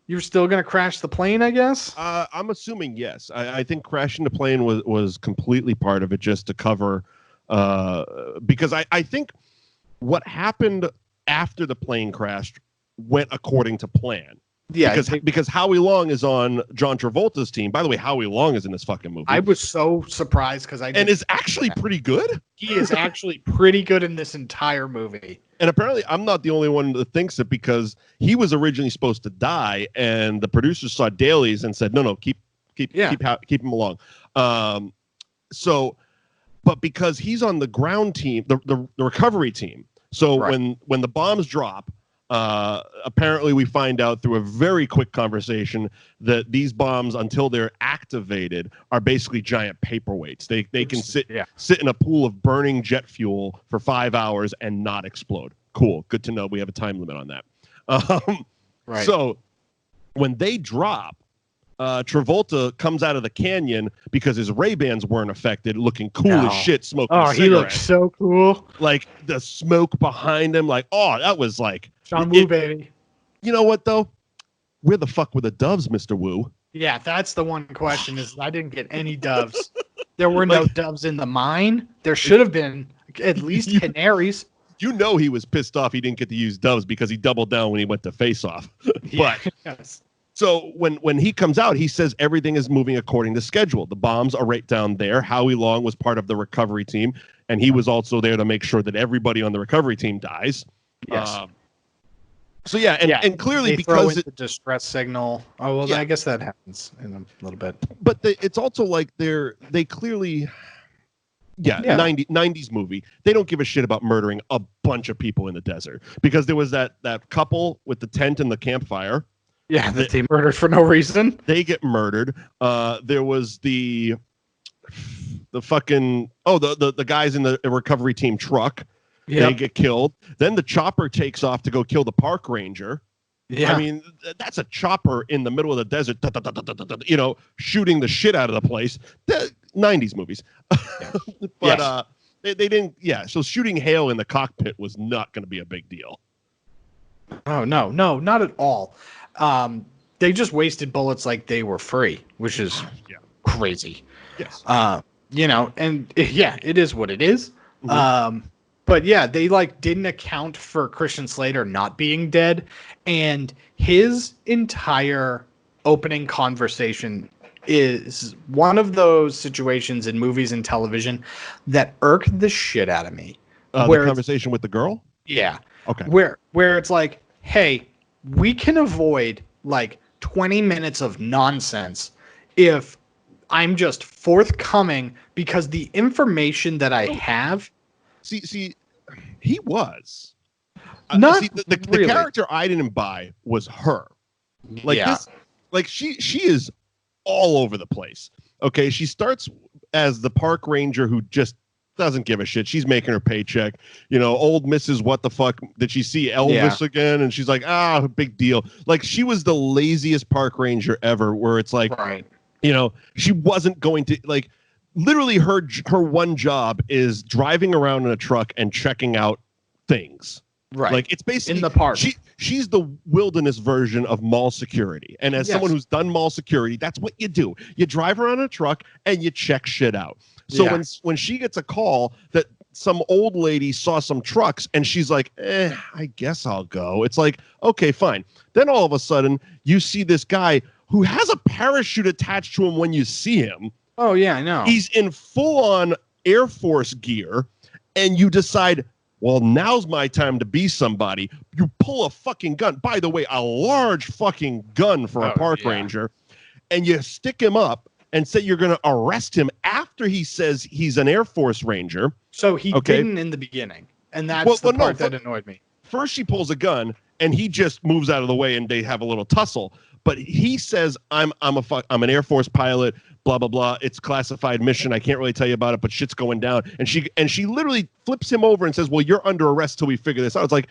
you're still going to crash the plane, I guess? I'm assuming yes. I think crashing the plane was completely part of it, just to cover, because I think what happened after the plane crashed went according to plan. Yeah, because Howie Long is on John Travolta's team. By the way, Howie Long is in this fucking movie. I was so surprised because and is actually pretty good. He is actually pretty good in this entire movie. And apparently, I'm not the only one that thinks it, because he was originally supposed to die, and the producers saw dailies and said, "No, keep him along." But because he's on the ground team, the recovery team. So when the bombs drop. Apparently, we find out through a very quick conversation that these bombs, until they're activated, are basically giant paperweights. They can sit in a pool of burning jet fuel for 5 hours and not explode. Cool. Good to know. We have a time limit on that. So when they drop, Travolta comes out of the canyon because his Ray-Bans weren't affected, looking cool as shit, smoking cigarettes. He looks so cool. Like the smoke behind him, like, that was like John Woo, baby. You know what, though? Where the fuck were the doves, Mr. Woo? Yeah, that's the one question, is I didn't get any doves. There were no doves in the mine. There should have been at least canaries. You know he was pissed off he didn't get to use doves because he doubled down when he went to Face Off. So when he comes out, he says everything is moving according to schedule. The bombs are right down there. Howie Long was part of the recovery team, and he was also there to make sure that everybody on the recovery team dies. Yes. And clearly they because the distress signal. Oh well, I guess that happens in a little bit. But it's also like they clearly. 90s movie. They don't give a shit about murdering a bunch of people in the desert, because there was that couple with the tent and the campfire. Yeah, that they murdered for no reason. They get murdered. There was the fucking the guys in the recovery team truck. Yep. They get killed. Then the chopper takes off to go kill the park ranger. Yeah. I mean, that's a chopper in the middle of the desert, shooting the shit out of the place. 90s movies. But they didn't. Yeah. So shooting Hale in the cockpit was not going to be a big deal. Oh, no, not at all. They just wasted bullets like they were free, which is crazy. Yes. It is what it is. Mm-hmm. But yeah, they didn't account for Christian Slater not being dead, and his entire opening conversation is one of those situations in movies and television that irk the shit out of me. The conversation with the girl? Yeah. Okay. Where it's like, hey, we can avoid 20 minutes of nonsense if I'm just forthcoming, because the information that I have. See, he was. Not the character I didn't buy was her. She is all over the place. Okay, she starts as the park ranger who just doesn't give a shit. She's making her paycheck. Old Mrs. What the fuck? Did she see Elvis again? And she's like, big deal. She was the laziest park ranger ever, where it's like, she wasn't going to literally her one job is driving around in a truck and checking out things. Right. It's basically in the park. She's the wilderness version of mall security. And as someone who's done mall security, that's what you do. You drive around in a truck and you check shit out. So when she gets a call that some old lady saw some trucks and she's like, I guess I'll go. It's like, okay, fine. Then all of a sudden you see this guy who has a parachute attached to him when you see him. Oh, yeah, I know. He's in full-on Air Force gear, and you decide, well, now's my time to be somebody. You pull a fucking gun. By the way, a large fucking gun for a park ranger, and you stick him up and say you're going to arrest him after he says he's an Air Force Ranger. So he didn't in the beginning, and that's the part that annoyed me. First, she pulls a gun, and he just moves out of the way, and they have a little tussle. But he says, I'm an Air Force pilot, blah, blah, blah. It's classified mission. I can't really tell you about it, but shit's going down. And she literally flips him over and says, well, you're under arrest till we figure this out. It's like,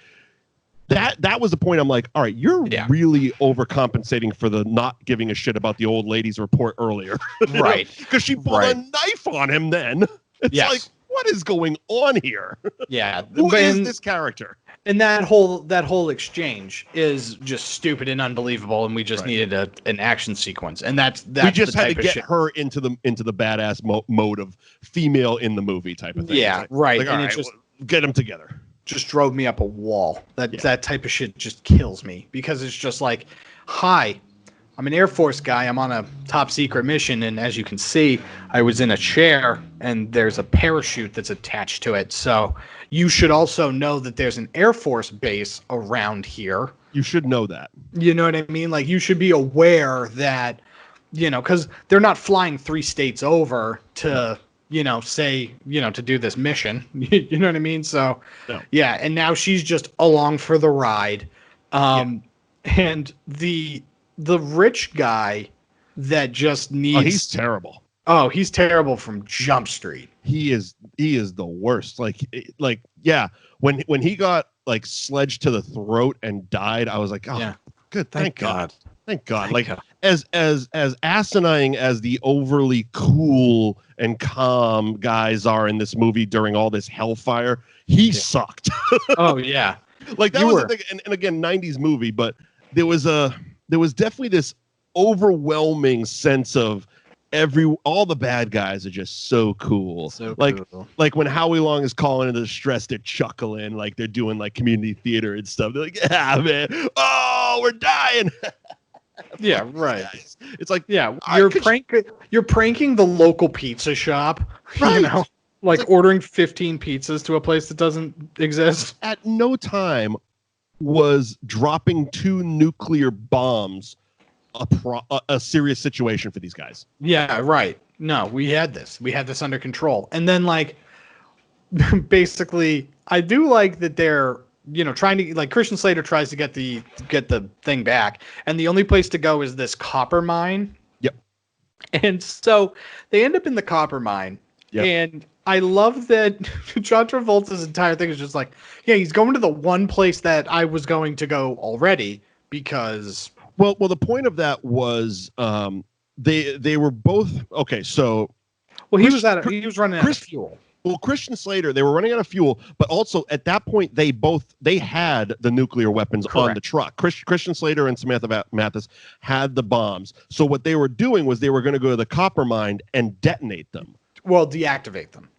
that was the point. I'm like, all right, you're really overcompensating for the not giving a shit about the old lady's report earlier. Right. Because she pulled a knife on him then. It's like, what is going on here? Yeah. Who is this character? And that whole exchange is just stupid and unbelievable, and we just needed an action sequence, and that's we just had to get her into the badass mode of female in the movie type of thing. Yeah, right. Like, and it's just get them together. just drove me up a wall. That type of shit just kills me because it's just like, hi, I'm an Air Force guy. I'm on a top secret mission. And as you can see, I was in a chair and there's a parachute that's attached to it. So you should also know that there's an Air Force base around here. You should know that. You know what I mean? Like, you should be aware that, because they're not flying 3 states over to, say, to do this mission. You know what I mean? So, yeah. And now she's just along for the ride. And the rich guy that just needs... Oh, he's terrible. Oh, he's terrible from Jump Street. He is the worst. Like, yeah. When he got like sledged to the throat and died, I was like, oh, yeah. Good. Thank God. Thank God. Like, God. As asinine as the overly cool and calm guys are in this movie during all this hellfire, he sucked. Oh yeah. Like that was the thing. And again, 90s movie, but there was definitely this overwhelming sense of all the bad guys are just so cool. So cool. Like when Howie Long is calling into distress, they're chuckling, like they're doing like community theater and stuff. They're like, yeah, man. Oh, we're dying. Yeah, right. It's like, yeah, you're pranking the local pizza shop, right? Like ordering 15 pizzas to a place that doesn't exist. At no time was dropping 2 nuclear bombs a serious situation for these guys. Yeah, right. No, we had this under control. And then like basically I do like that they're trying to, like, Christian Slater tries to get the thing back, and the only place to go is this copper mine. Yep. And so they end up in the copper mine. Yep. And I love that John Travolta's entire thing is just like, yeah, he's going to the one place that I was going to go already because Well, the point of that was they were both okay. So, he was running out of fuel. Well, Christian Slater, they were running out of fuel, but also at that point they had the nuclear weapons on the truck. Christian Slater and Samantha Mathis had the bombs. So what they were doing was they were going to go to the copper mine and detonate them. Well, deactivate them.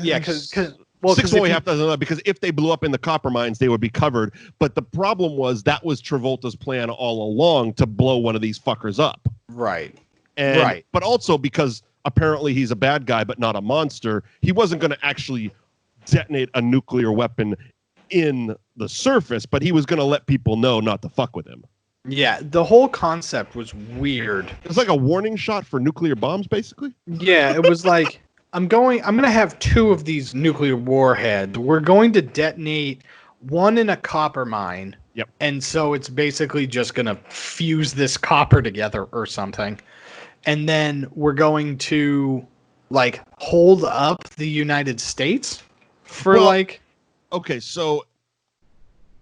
Yeah, because. Well, because if they blew up in the copper mines, they would be covered. But the problem was that was Travolta's plan all along, to blow one of these fuckers up. Right. But also because apparently he's a bad guy, but not a monster, he wasn't going to actually detonate a nuclear weapon in the surface, but he was going to let people know not to fuck with him. Yeah, the whole concept was weird. It was like a warning shot for nuclear bombs, basically. Yeah, it was like... I'm going to have 2 of these nuclear warheads. We're going to detonate one in a copper mine. Yep. And so it's basically just going to fuse this copper together or something. And then we're going to like hold up the United States for okay, so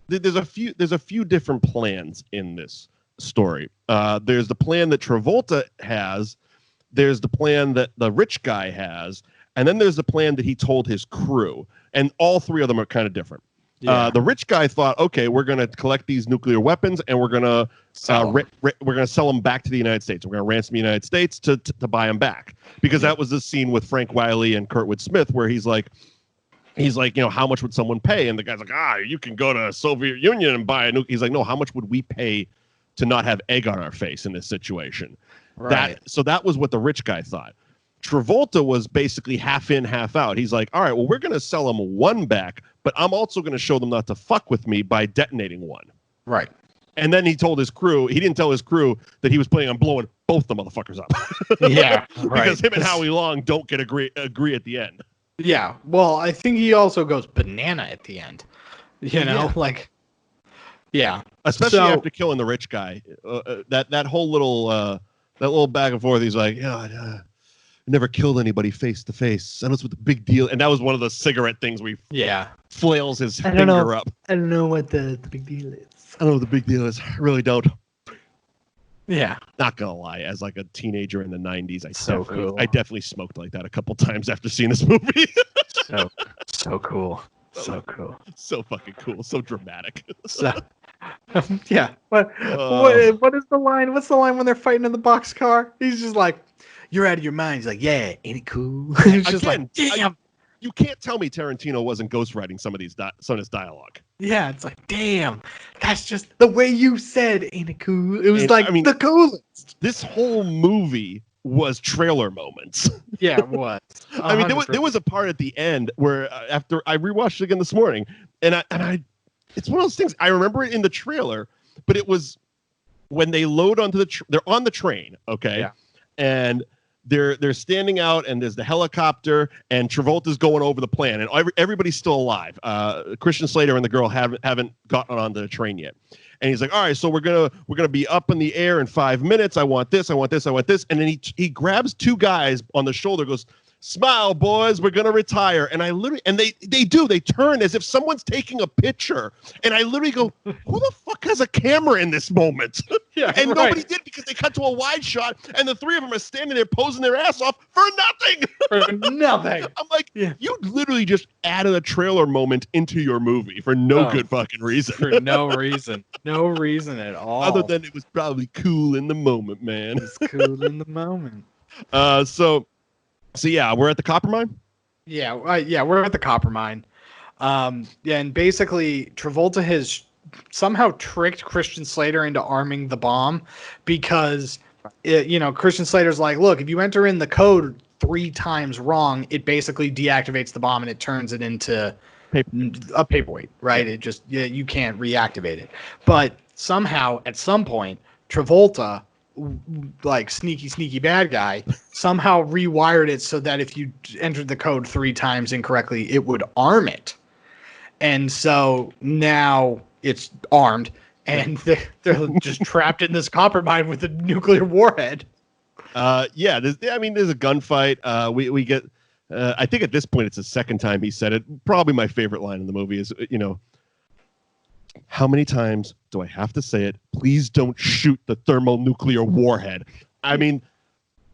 there's a few different plans in this story. There's the plan that Travolta has. There's the plan that the rich guy has, and then there's the plan that he told his crew, and all 3 of them are kind of different. Yeah. The rich guy thought, okay, we're going to collect these nuclear weapons, and we're going to sell them back to the United States. We're going to ransom the United States to buy them back, because that was the scene with Frank Wiley and Kurtwood Smith where he's like, how much would someone pay? And the guy's like, you can go to Soviet Union and buy a nuke. He's like, no, how much would we pay to not have egg on our face in this situation? Right. So that was what the rich guy thought. Travolta was basically half in, half out. He's like, all right, well, we're going to sell them one back, but I'm also going to show them not to fuck with me by detonating one. Right. And then he told his crew, he didn't tell his crew that he was planning on blowing both the motherfuckers up. Yeah. Right. Because him and Howie Long don't get agree at the end. Yeah. Well, I think he also goes banana at the end. Yeah. Especially after killing the rich guy. That whole little back and forth. He's like, I never killed anybody face to face. I know what's the big deal. And that was one of the cigarette things where he flails his finger up. I don't know what the big deal is. I don't know what the big deal is. I really don't. Yeah. Not gonna lie, as like a teenager in the 90s, I definitely smoked like that a couple times after seeing this movie. so cool. So cool. So fucking cool. So dramatic. Yeah. What is the line? What's the line when they're fighting in the boxcar? He's just like, "You're out of your mind." He's like, "Yeah, ain't it cool?" He's just like, "Damn." you can't tell me Tarantino wasn't ghostwriting some of his dialogue. Yeah, it's like, damn, that's just the way you said, ain't it cool? It was the coolest. This whole movie was trailer moments. Yeah, it was. I mean, there was a part at the end where after I rewatched it again this morning, and I it's one of those things I remember it in the trailer, but it was when they load onto they're on the train, okay, yeah. And they're standing out, and there's the helicopter, and Travolta's going over the plan, and everybody's still alive. Christian Slater and the girl haven't gotten onto the train yet, and he's like, all right, so we're gonna be up in the air in 5 minutes. I want this, I want this, I want this, and then he grabs two guys on the shoulder, goes, smile, boys, we're gonna retire. And I literally, and they turn as if someone's taking a picture, and I literally go, who the fuck has a camera in this moment? Yeah, and right. nobody did, because they cut to a wide shot, and the three of them are standing there posing their ass off for nothing. For nothing. I'm like, you literally just added a trailer moment into your movie for no good fucking reason. For no reason. No reason at all. Other than it was probably cool in the moment, man. It's cool in the moment. So yeah, we're at the copper mine? Yeah, we're at the copper mine. And basically Travolta has somehow tricked Christian Slater into arming the bomb because, Christian Slater's like, look, if you enter in the code 3 times wrong, it basically deactivates the bomb and it turns it into a paperweight, right? Yeah. It just, you can't reactivate it. But somehow, at some point, Travolta, like sneaky bad guy, somehow rewired it so that if you entered the code 3 times incorrectly, it would arm it. And so now it's armed, and they're just trapped in this copper mine with a nuclear warhead. There's a gunfight. We get, I think at this point it's the second time he said it. Probably my favorite line in the movie is, how many times do I have to say it? Please don't shoot the thermonuclear warhead. I mean,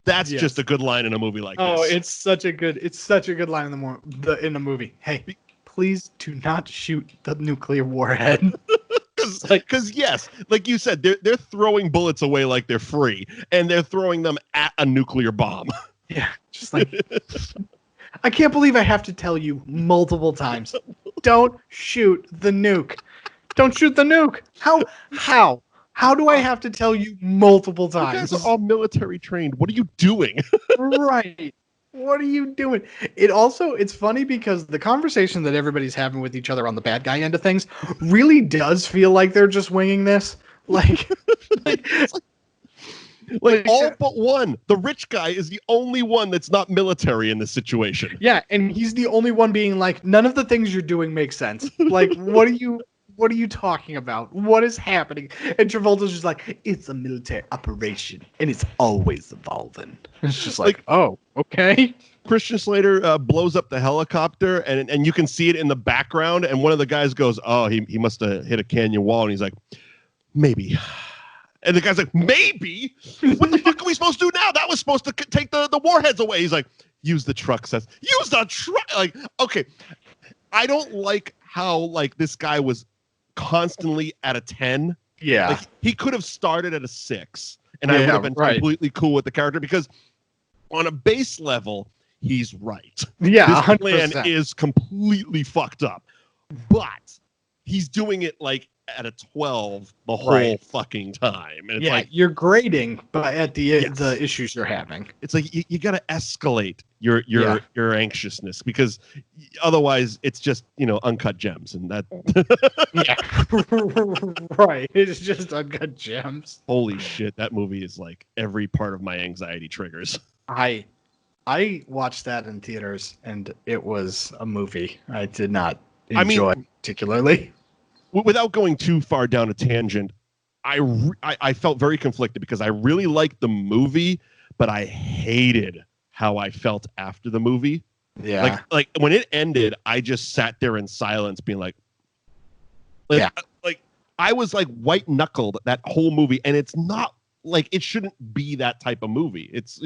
that's just a good line in a movie like this. Oh, it's such a good line in the movie. Hey, please do not shoot the nuclear warhead. Because yes, like you said, they're throwing bullets away like they're free, and they're throwing them at a nuclear bomb. Yeah, just like, I can't believe I have to tell you multiple times, don't shoot the nuke. Don't shoot the nuke. How do I have to tell you multiple times? You guys are all military trained. What are you doing? Right. What are you doing? It's funny because the conversation that everybody's having with each other on the bad guy end of things really does feel like they're just winging this. Like all but one. The rich guy is the only one that's not military in this situation. Yeah, and he's the only one being like, none of the things you're doing make sense. Like, what are you talking about? What is happening? And Travolta's just like, it's a military operation, and it's always evolving. It's just like, oh, okay. Christian Slater blows up the helicopter, and you can see it in the background, and one of the guys goes, oh, he must have hit a canyon wall, and he's like, maybe. And the guy's like, maybe? What the fuck are we supposed to do now? That was supposed to take the warheads away. He's like, use the truck, Seth. Use the truck. Like, okay. I don't like how, like, this guy was constantly at a 10. Yeah. Like, he could have started at a 6, and I would have been completely cool with the character, because on a base level, he's right. Yeah, this 100%. plan is completely fucked up, but he's doing it like at a 12 the whole fucking time. And it's like, you're grading, but at the issues you're having, it's like you got to escalate your anxiousness, because otherwise it's just uncut gems, and that right, it's just uncut gems. Holy shit, that movie is like every part of my anxiety triggers. I watched that in theaters, and it was a movie I did not enjoy particularly. Without going too far down a tangent, I felt very conflicted, because I really liked the movie, but I hated how I felt after the movie. Yeah. Like when it ended, I just sat there in silence being like I was like white knuckled that whole movie, and it's not like, it shouldn't be that type of movie. It's,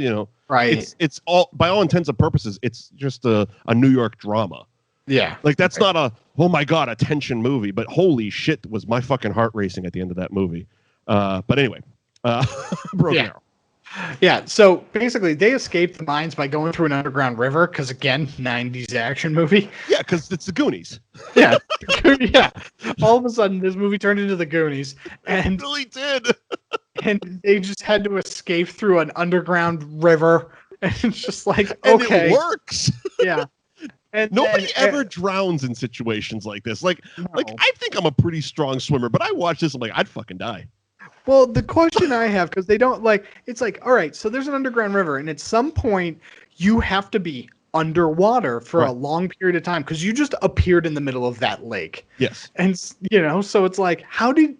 right. It's all, by all intents and purposes, it's just a New York drama. Yeah. Like that's not a, oh my God, a tension movie, but holy shit, was my fucking heart racing at the end of that movie. But anyway, Broken Arrow. Yeah, so basically they escaped the mines by going through an underground river because, again, 90s action movie. Yeah, because it's the Goonies. Yeah, yeah. All of a sudden, this movie turned into the Goonies, and It really did. and they just had to escape through an underground river, and it's just like, And okay, it works. yeah. And Nobody then, ever drowns in situations like this. Like No. I think I'm a pretty strong swimmer, but I watch this, I'm like, I'd fucking die. Well, the question I have, because they don't it's like, all right, so there's an underground river, and at some point you have to be underwater for a long period of time because you just appeared in the middle of that lake. Yes. And, so it's like, how do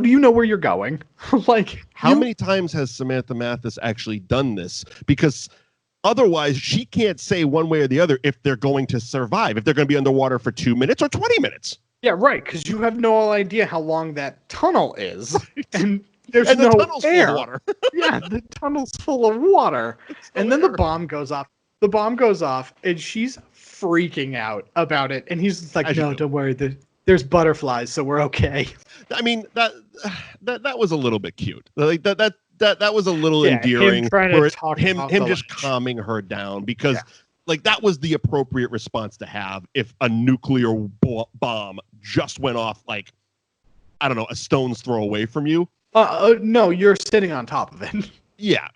you know where you're going? How many times has Samantha Mathis actually done this? Because otherwise she can't say one way or the other if they're going to survive, if they're going to be underwater for 2 minutes or 20 minutes. Yeah, right, because you have no idea how long that tunnel is, and there's And the no tunnel's full air. of water. Yeah, the tunnel's full of water, and then the bomb goes off. The bomb goes off, and she's freaking out about it, and he's like, "No, don't worry. There's butterflies, so we're okay." I mean, that was a little bit cute. Like that was a little endearing. Him trying to talk him off just the ledge. calming her down because. Like, that was the appropriate response to have if a nuclear bomb just went off, like, I don't know, a stone's throw away from you. No, you're sitting on top of it. Yeah,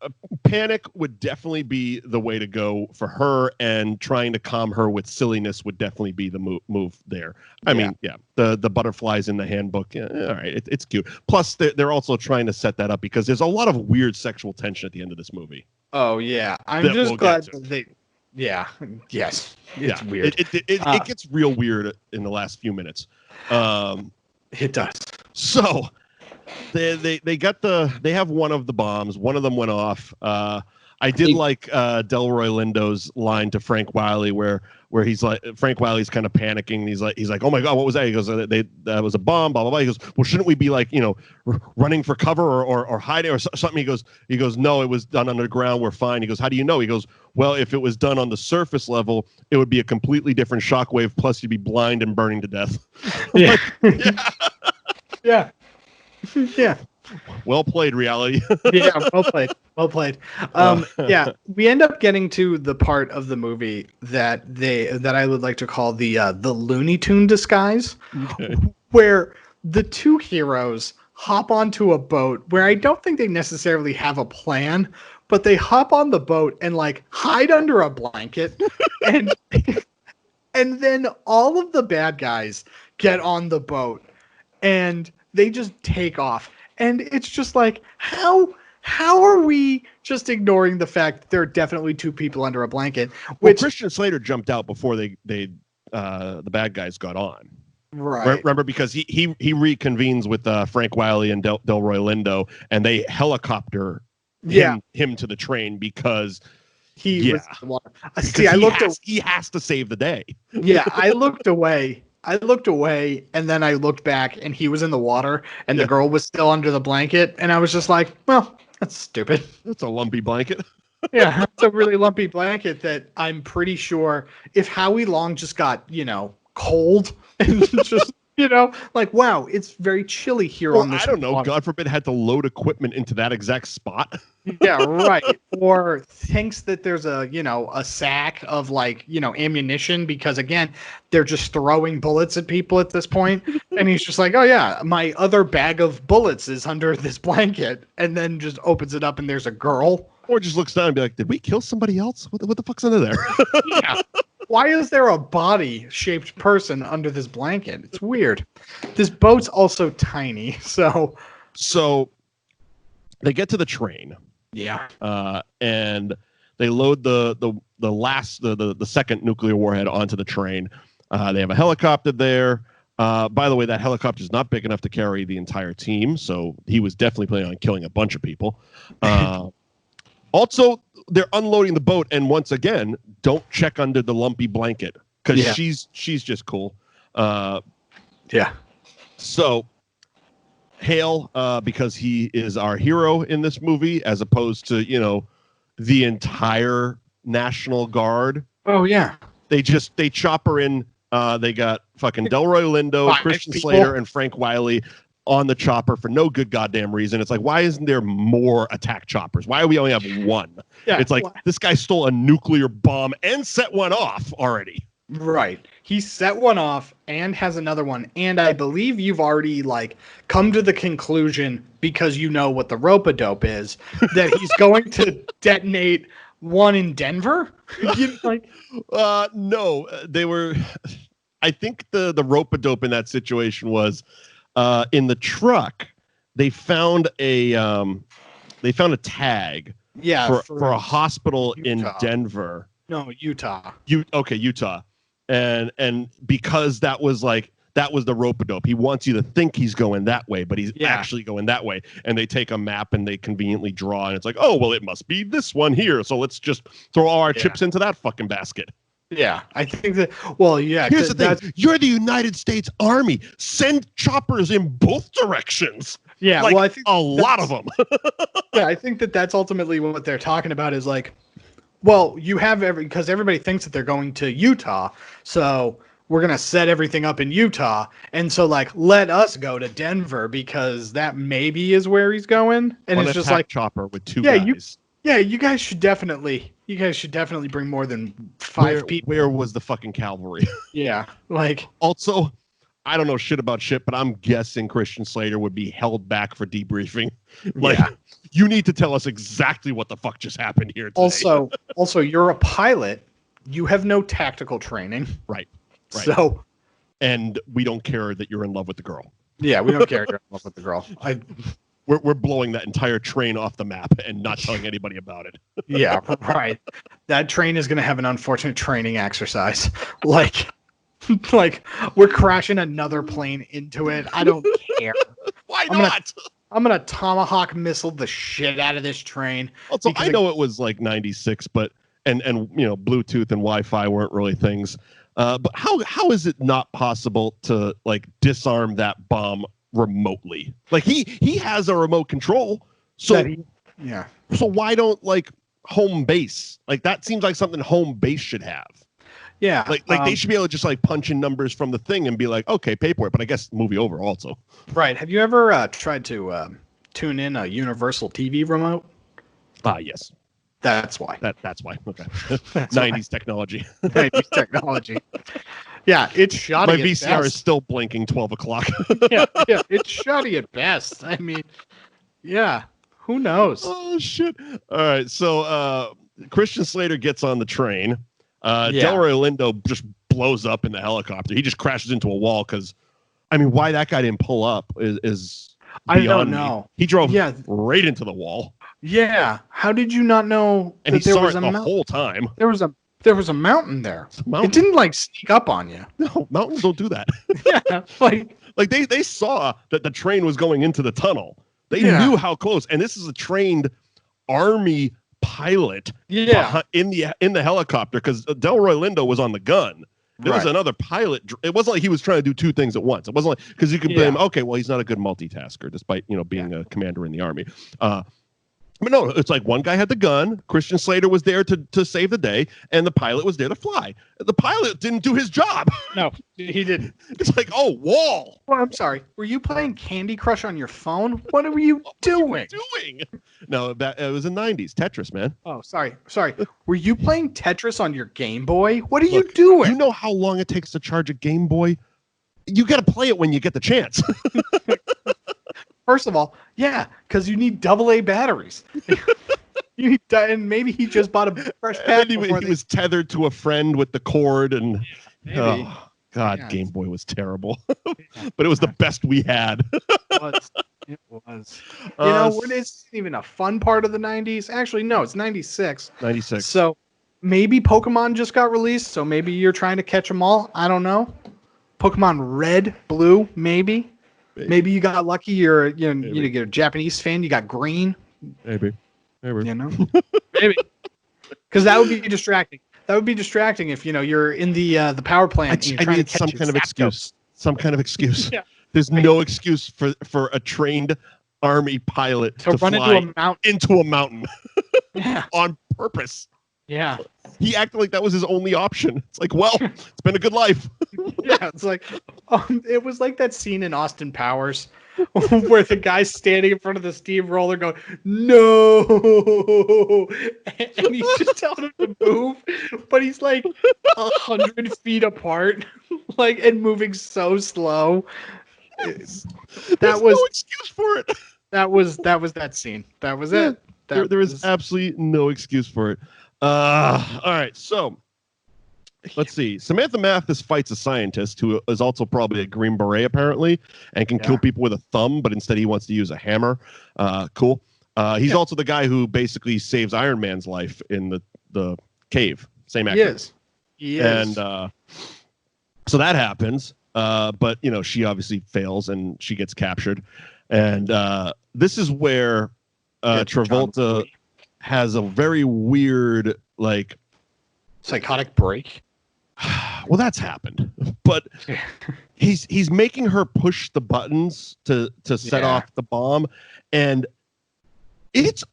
panic would definitely be the way to go for her, and trying to calm her with silliness would definitely be the move there. I mean, the butterflies in the handbook, all right, it's cute. Plus, they're also trying to set that up because there's a lot of weird sexual tension at the end of this movie. Oh, yeah. I'm just glad that they... Yeah. Yes. It's weird. It gets real weird in the last few minutes. It does. So they have one of the bombs. One of them went off. I did like Delroy Lindo's line to Frank Wiley where he's like, Frank Wiley's kind of panicking. He's like, oh my God, what was that? He goes, that was a bomb, blah, blah, blah. He goes, well, shouldn't we be like, running for cover or hiding or something? He goes, no, it was done underground. We're fine. He goes, how do you know? He goes, well, if it was done on the surface level, it would be a completely different shockwave. Plus you'd be blind and burning to death. Yeah. Yeah. Yeah. Well played, reality. Yeah, well played. Yeah, we end up getting to the part of the movie that I would like to call the Looney Tune disguise, where the two heroes hop onto a boat where I don't think they necessarily have a plan, but they hop on the boat and like hide under a blanket, and and then all of the bad guys get on the boat and they just take off. And it's just like, how are we just ignoring the fact that there are definitely two people under a blanket? Well, Christian Slater jumped out before the bad guys got on. Right. Remember, because he reconvenes with Frank Wiley and Delroy Lindo, and they helicopter him to the train because he was in the water. He has to save the day. Yeah, I looked away, and then I looked back, and he was in the water, and the girl was still under the blanket, and I was just like, well, that's stupid. That's a lumpy blanket. Yeah, it's a really lumpy blanket that I'm pretty sure if Howie Long just got, cold and just, like, wow, it's very chilly here on this. I don't know. water. God forbid had to load equipment into that exact spot. Yeah, right. Or thinks that there's a sack of ammunition because again, they're just throwing bullets at people at this point. And he's just like, oh yeah, my other bag of bullets is under this blanket, and then just opens it up and there's a girl. Or just looks down and be like, did we kill somebody else? What the fuck's under there? Yeah. Why is there a body-shaped person under this blanket? It's weird. This boat's also tiny, so they get to the train. Yeah. And they load the second nuclear warhead onto the train. They have a helicopter there. By the way, that helicopter is not big enough to carry the entire team, so he was definitely planning on killing a bunch of people. Also, they're unloading the boat, and once again, don't check under the lumpy blanket because she's just cool. Yeah. So Hale, because he is our hero in this movie, as opposed to the entire National Guard. Oh yeah. They chop her in. They got fucking Delroy Lindo, Christian Slater, and Frank Wiley. on the chopper for no good goddamn reason. It's like, why isn't there more attack choppers? Why do we only have one? Yeah, it's like, this guy stole a nuclear bomb and set one off already. Right. He set one off and has another one. And I believe you've already like come to the conclusion, because you know what the rope-a-dope is, that he's going to detonate one in Denver. No, they were. I think the rope-a-dope in that situation was in the truck. They found a tag. Yeah, for a hospital Utah. in Denver. No, Utah. Utah. And because that was the rope-a-dope. He wants you to think he's going that way, but he's actually going that way. And they take a map and they conveniently draw, and it's like, oh, well, it must be this one here. So let's just throw all our chips into that fucking basket. Yeah, I think that. Well, yeah. Here's the thing: you're the United States Army. Send choppers in both directions. Yeah, well, I think a lot of them. Yeah, I think that's ultimately what they're talking about. Is like, well, you have because everybody thinks that they're going to Utah, so we're gonna set everything up in Utah, and so like let us go to Denver because that maybe is where he's going, and One it's just attack like chopper with two guys. You guys should definitely bring more than five people. Where was the fucking cavalry? Yeah, like also, I don't know shit about shit, but I'm guessing Christian Slater would be held back for debriefing. Like, you need to tell us exactly what the fuck just happened here today. Also, you're a pilot. You have no tactical training. Right. So, and we don't care that you're in love with the girl. Yeah, we don't care you're in love with the girl. We're blowing that entire train off the map and not telling anybody about it. Yeah, right. That train is going to have an unfortunate training exercise. Like we're crashing another plane into it. I don't care. Why not? I'm gonna tomahawk missile the shit out of this train. Also, I know it was like 96, but and you know, Bluetooth and Wi-Fi weren't really things. But how is it not possible to like disarm that bomb remotely? Like he has a remote control, so So why don't like home base? Like that seems like something home base should have. Yeah, like they should be able to just like punch in numbers from the thing and be like, okay, pay for it. But I guess movie over also. Right. Have you ever tried to tune in a universal TV remote? Yes. That's why. That's why. Okay. 90s technology. 90s technology. Yeah, it's shoddy. My VCR is still blinking 12 o'clock. yeah, it's shoddy at best. I mean, yeah, who knows? Oh, shit. All right, so Christian Slater gets on the train. Delroy Lindo just blows up in the helicopter. He just crashes into a wall because, I mean, why that guy didn't pull up is I don't know. He drove right into the wall. Yeah. How did you not know? And he saw it the whole time. There was a mountain there. It didn't like sneak up on you. No, mountains don't do that. Yeah, like they saw that the train was going into the tunnel. They knew how close. And this is a trained Army pilot in the helicopter because Delroy Lindo was on the gun. There was another pilot. It wasn't like he was trying to do two things at once. It wasn't like because you could blame, okay, well, he's not a good multitasker despite, you know, being a commander in the Army. But no, it's like one guy had the gun. Christian Slater was there to save the day, and the pilot was there to fly. The pilot didn't do his job. No, he didn't. It's like, oh, wall. Well, I'm sorry. Were you playing Candy Crush on your phone? What were you doing? No, it was in the 90s. Tetris, man. Oh, sorry. Were you playing Tetris on your Game Boy? What are you doing? You know how long it takes to charge a Game Boy? You got to play it when you get the chance. First of all, yeah, because you need AA batteries. And maybe he just bought a fresh pack. He was tethered to a friend with the cord, and oh god, Game Boy was terrible. But it was the best we had. It was. You know, it's even a fun part of the 90s. Actually, no, it's 96. 96. So maybe Pokemon just got released, so maybe you're trying to catch them all. I don't know. Pokemon Red, Blue, maybe. Maybe you got lucky. You get a Japanese fan. You got green. Maybe. You know, maybe. Because that would be distracting. That would be distracting if you're in the power plant. I need some kind of excuse. Some kind of excuse. Yeah. There's no excuse for a trained Army pilot to run fly into a mountain. On purpose. Yeah. He acted like that was his only option. It's like, well, it's been a good life. Yeah, it's like, it was like that scene in Austin Powers where the guy's standing in front of the steamroller going, no, and he's just telling him to move, but he's like 100 feet apart, like, and moving so slow. There's No excuse for it. That was that scene. That was it. There is absolutely no excuse for it. All right, so let's see. Samantha Mathis fights a scientist who is also probably a Green Beret, apparently, and can kill people with a thumb, but instead he wants to use a hammer. Cool. He's also the guy who basically saves Iron Man's life in the cave. Same actor. He is. And so that happens, but, she obviously fails, and she gets captured. And this is where Travolta has a very weird, like, psychotic break. Well, that's happened, but he's making her push the buttons to set off the bomb, and it's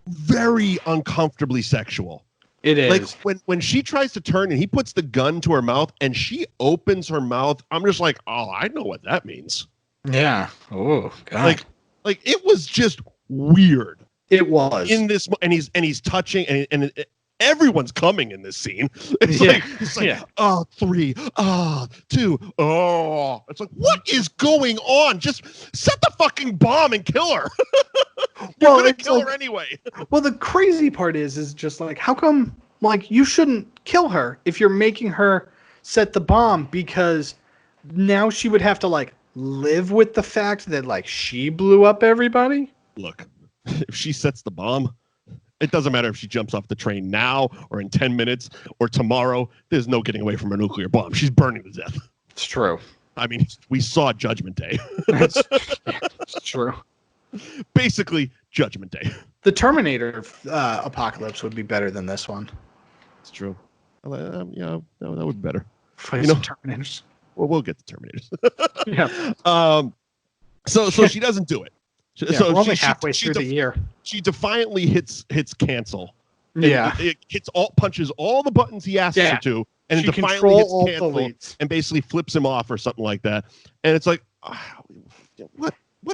very uncomfortably sexual. It is. Like when she tries to turn and he puts the gun to her mouth and she opens her mouth, I'm just like, oh, I know what that means. Yeah. Oh God. Like it was just weird. It was in this, and he's touching, and everyone's coming in this scene. It's like 3, 2, it's like, what is going on? Just set the fucking bomb and kill her. You're gonna kill her anyway. Well, the crazy part is just like, how come, like, you shouldn't kill her if you're making her set the bomb, because now she would have to, like, live with the fact that, like, she blew up everybody. Look, if she sets the bomb, it doesn't matter if she jumps off the train now or in 10 minutes or tomorrow. There's no getting away from a nuclear bomb. She's burning to death. It's true. I mean, we saw Judgment Day. It's true. Basically, Judgment Day. The Terminator apocalypse would be better than this one. It's true. That would be better. Terminators. Well, we'll get the Terminators. Yeah. So she doesn't do it. So we're only halfway through the year. She defiantly hits cancel. Yeah. It punches all the buttons he asks her to, and she defiantly hits cancel and basically flips him off or something like that. And it's like, what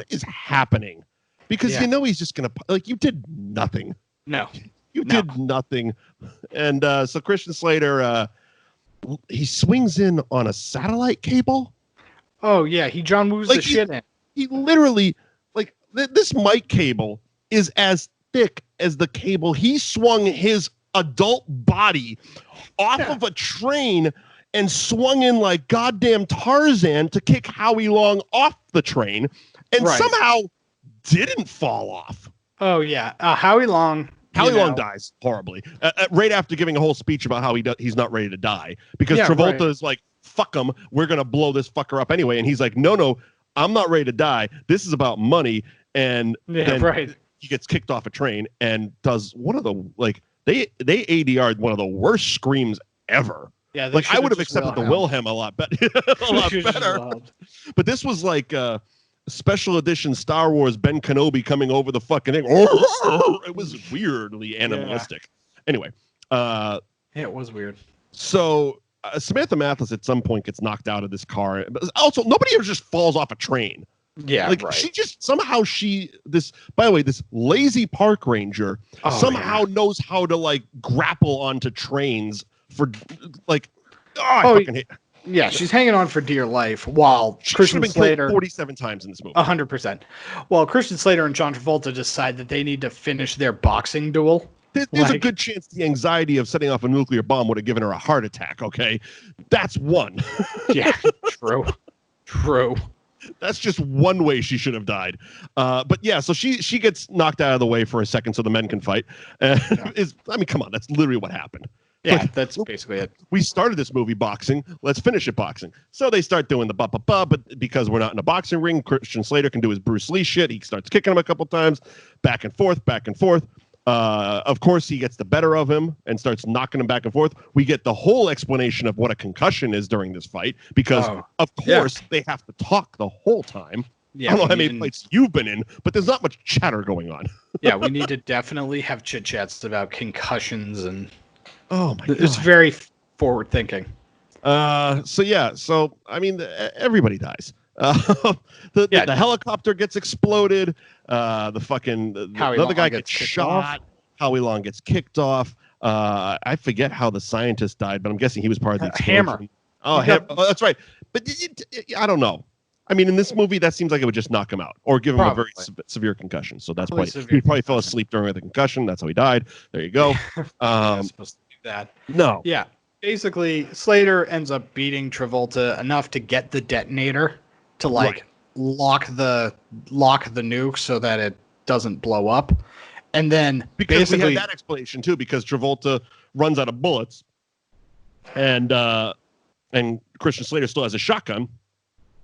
is happening? Because he's just gonna, like, you did nothing. No. You did nothing. And so Christian Slater, he swings in on a satellite cable. Oh yeah, he John Woo's the shit in. He literally, like, this mic cable is as thick as the cable he swung his adult body off of a train and swung in like goddamn Tarzan to kick Howie Long off the train, and somehow didn't fall off. Oh yeah, Howie Long dies horribly right after giving a whole speech about how he's not ready to die, because Travolta is like, fuck him, we're gonna blow this fucker up anyway, and he's like, no, I'm not ready to die. This is about money. And then he gets kicked off a train and does one of the, like, they ADR'd one of the worst screams ever. Yeah, like, I would have accepted the Wilhelm a lot better. But this was like special edition Star Wars Ben Kenobi coming over the fucking thing. It was weirdly animalistic. Anyway, it was weird. So Samantha Mathis at some point gets knocked out of this car. But also, nobody ever just falls off a train. Yeah, like she just somehow this lazy park ranger knows how to, like, grapple onto trains for, like, I fucking hate. Yeah, she's hanging on for dear life while Christian Slater 47 times in this movie. 100%. Well, Christian Slater and John Travolta decide that they need to finish their boxing duel. There's a good chance the anxiety of setting off a nuclear bomb would have given her a heart attack. Okay, that's one. Yeah, true. That's just one way she should have died. But yeah, so she gets knocked out of the way for a second so the men can fight. I mean, come on, that's literally what happened. Yeah, like, that's basically it. We started this movie boxing. Let's finish it boxing. So they start doing the ba-ba-ba, but because we're not in a boxing ring, Christian Slater can do his Bruce Lee shit. He starts kicking him a couple times, back and forth. Of course, he gets the better of him and starts knocking him back and forth. We get the whole explanation of what a concussion is during this fight because, of course, they have to talk the whole time. Yeah, I don't know how many fights you've been in, but there's not much chatter going on. Yeah, we need to definitely have chit chats about concussions and. Oh my god, it's very forward thinking. So I mean, everybody dies. The helicopter gets exploded. The other guy gets shot. Howie Long gets kicked off. I forget how the scientist died, but I'm guessing he was part of the explosion. Hammer. Oh, that's right. But I don't know. I mean, in this movie, that seems like it would just knock him out or give him a very severe concussion. So that's why he probably fell asleep during the concussion. That's how he died. There you go. Supposed to do that. No. Yeah. Basically, Slater ends up beating Travolta enough to get the detonator to lock the nuke so that it doesn't blow up. And then because we had that explanation too, because Travolta runs out of bullets, and Christian Slater still has a shotgun.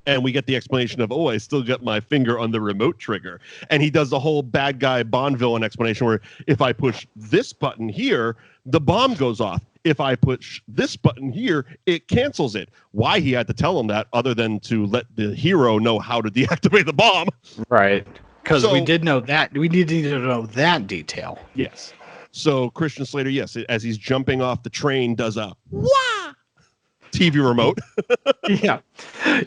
And we get the explanation of, I still got my finger on the remote trigger. And he does the whole bad guy Bond villain explanation where if I push this button here, the bomb goes off. If I push this button here, it cancels it. Why he had to tell him that other than to let the hero know how to deactivate the bomb. Right. Because we did know that. We needed to know that detail. Yes. So Christian Slater, yes, as he's jumping off the train, does a wah! TV remote.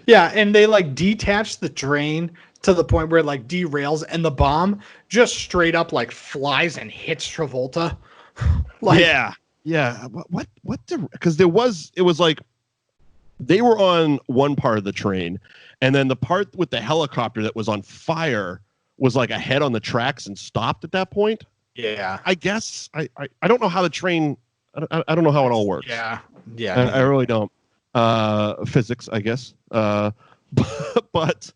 Yeah, and they detach the train to the point where it derails, and the bomb just straight up flies and hits Travolta. What because it was they were on one part of the train, and then the part with the helicopter that was on fire was ahead on the tracks and stopped at that point. Yeah, I guess I don't know how the train. I don't know how it all works. Yeah. I really don't. Physics, I guess. But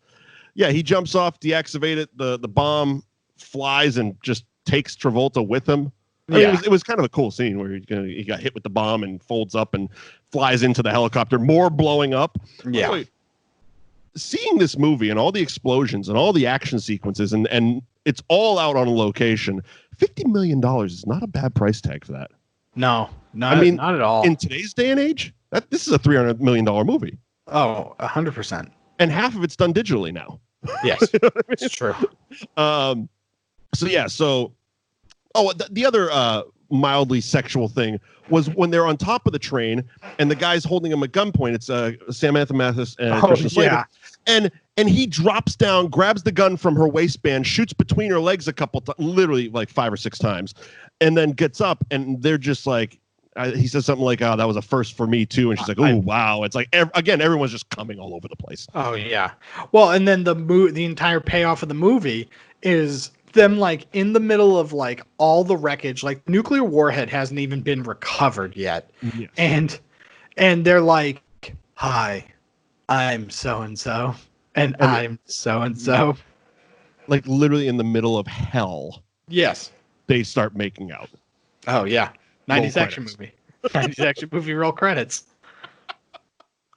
yeah, he jumps off, deactivate it. The bomb flies and just takes Travolta with him. I mean, it was kind of a cool scene where he got hit with the bomb and folds up and flies into the helicopter. More blowing up. Yeah. Boy, seeing this movie and all the explosions and all the action sequences and it's all out on a location. $50 million is not a bad price tag for that. No, not at all. In today's day and age, this is a $300 million movie. Oh, 100%. And half of it's done digitally now. Yes, it's true. The other mildly sexual thing was when they're on top of the train and the guy's holding him at gunpoint. It's Samantha Mathis and Christian Slater. And he drops down, grabs the gun from her waistband, shoots between her legs a couple times, literally 5 or 6 times, and then gets up and they're just he says something like, "Oh, that was a first for me too," and she's like, "Oh, wow!" It's again, everyone's just coming all over the place. Oh yeah. Well, and then the entire payoff of the movie is them in the middle of all the wreckage. Nuclear warhead hasn't even been recovered yet, yes. and they're like, "Hi, I'm so and so, and I'm so and so." Literally in the middle of hell. Yes. They start making out. Oh yeah. 90s action movie. 90s action movie roll credits.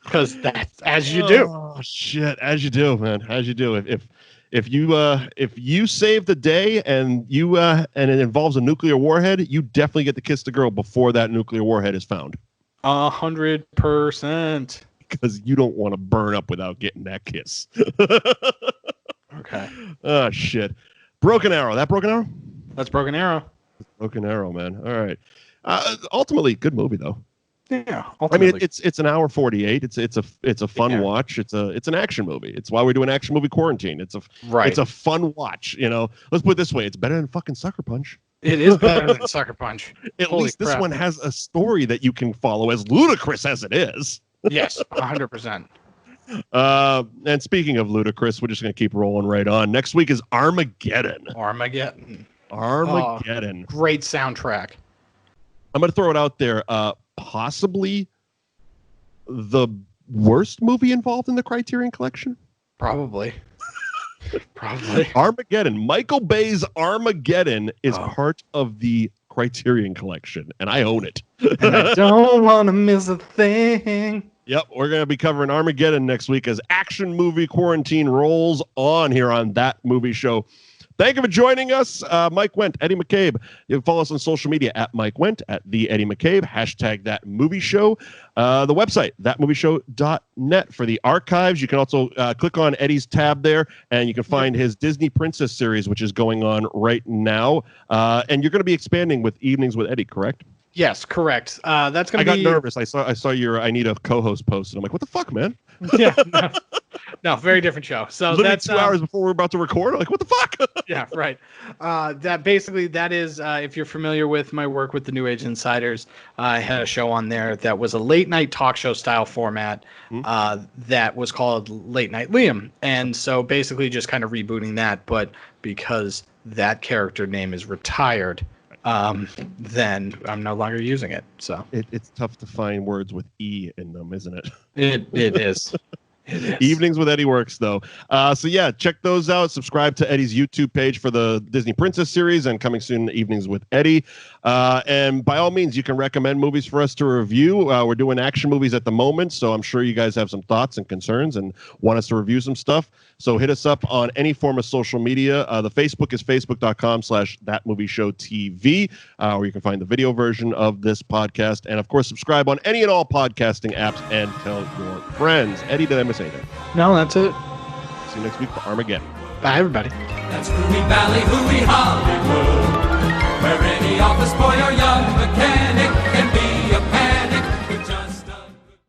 Because that's as you do. Oh shit, as you do, man. As you do. If you save the day and and it involves a nuclear warhead, you definitely get to kiss the girl before that nuclear warhead is found. 100%. Because you don't want to burn up without getting that kiss. Okay. Oh shit. Broken Arrow. That Broken Arrow? That's Broken Arrow. Broken Arrow, man. All right. Ultimately, good movie though. Yeah. Ultimately. I mean, it's an hour 48. It's a fun watch. It's an action movie. It's why we're doing action movie quarantine. It's a fun watch. Let's put it this way: it's better than fucking Sucker Punch. It is better than Sucker Punch. At least this one has a story that you can follow, as ludicrous as it is. Yes, 100%. And speaking of ludicrous, we're just going to keep rolling right on. Next week is Armageddon. Armageddon. Great soundtrack. I'm going to throw it out there. Possibly the worst movie involved in the Criterion Collection? Probably. Probably. Armageddon. Michael Bay's Armageddon is part of the Criterion Collection, and I own it. And I don't want to miss a thing. Yep, we're going to be covering Armageddon next week as action movie quarantine rolls on here on That Movie Show Thank you for joining us. Mike Wendt, Eddie McCabe. You can follow us on social media at Mike Wendt, at the Eddie McCabe, hashtag That Movie Show. The website, thatmovieshow.net for the archives. You can also click on Eddie's tab there, and you can find his Disney Princess series, which is going on right now. And you're going to be expanding with Evenings with Eddie, correct? Yes, correct. That's going to be... I got nervous. I saw your I need a co-host post, and I'm like, what the fuck, man? Yeah, no, very different show. So literally that's 2 hours before we're about to record. I'm like, what the fuck? Yeah, right. That is if you're familiar with my work with the New Age Insiders, I had a show on there that was a late night talk show style format that was called Late Night Liam, and so basically just kind of rebooting that, but because that character name is retired, then I'm no longer using it. So it's tough to find words with E in them, isn't it? It is. It is. Evenings with Eddie works, though. So yeah, check those out. Subscribe to Eddie's YouTube page for the Disney Princess series, and coming soon, Evenings with Eddie. And by all means, you can recommend movies for us to review. We're doing action movies at the moment, so I'm sure you guys have some thoughts and concerns and want us to review some stuff. So hit us up on any form of social media. The Facebook is facebook.com/thatmovieshowtv, where you can find the video version of this podcast. And of course, subscribe on any and all podcasting apps and tell your friends. Eddie, did I miss anything? No, that's it. See you next week for Armageddon. Bye, everybody. That's Hooey Valley, Hooey Hollywood.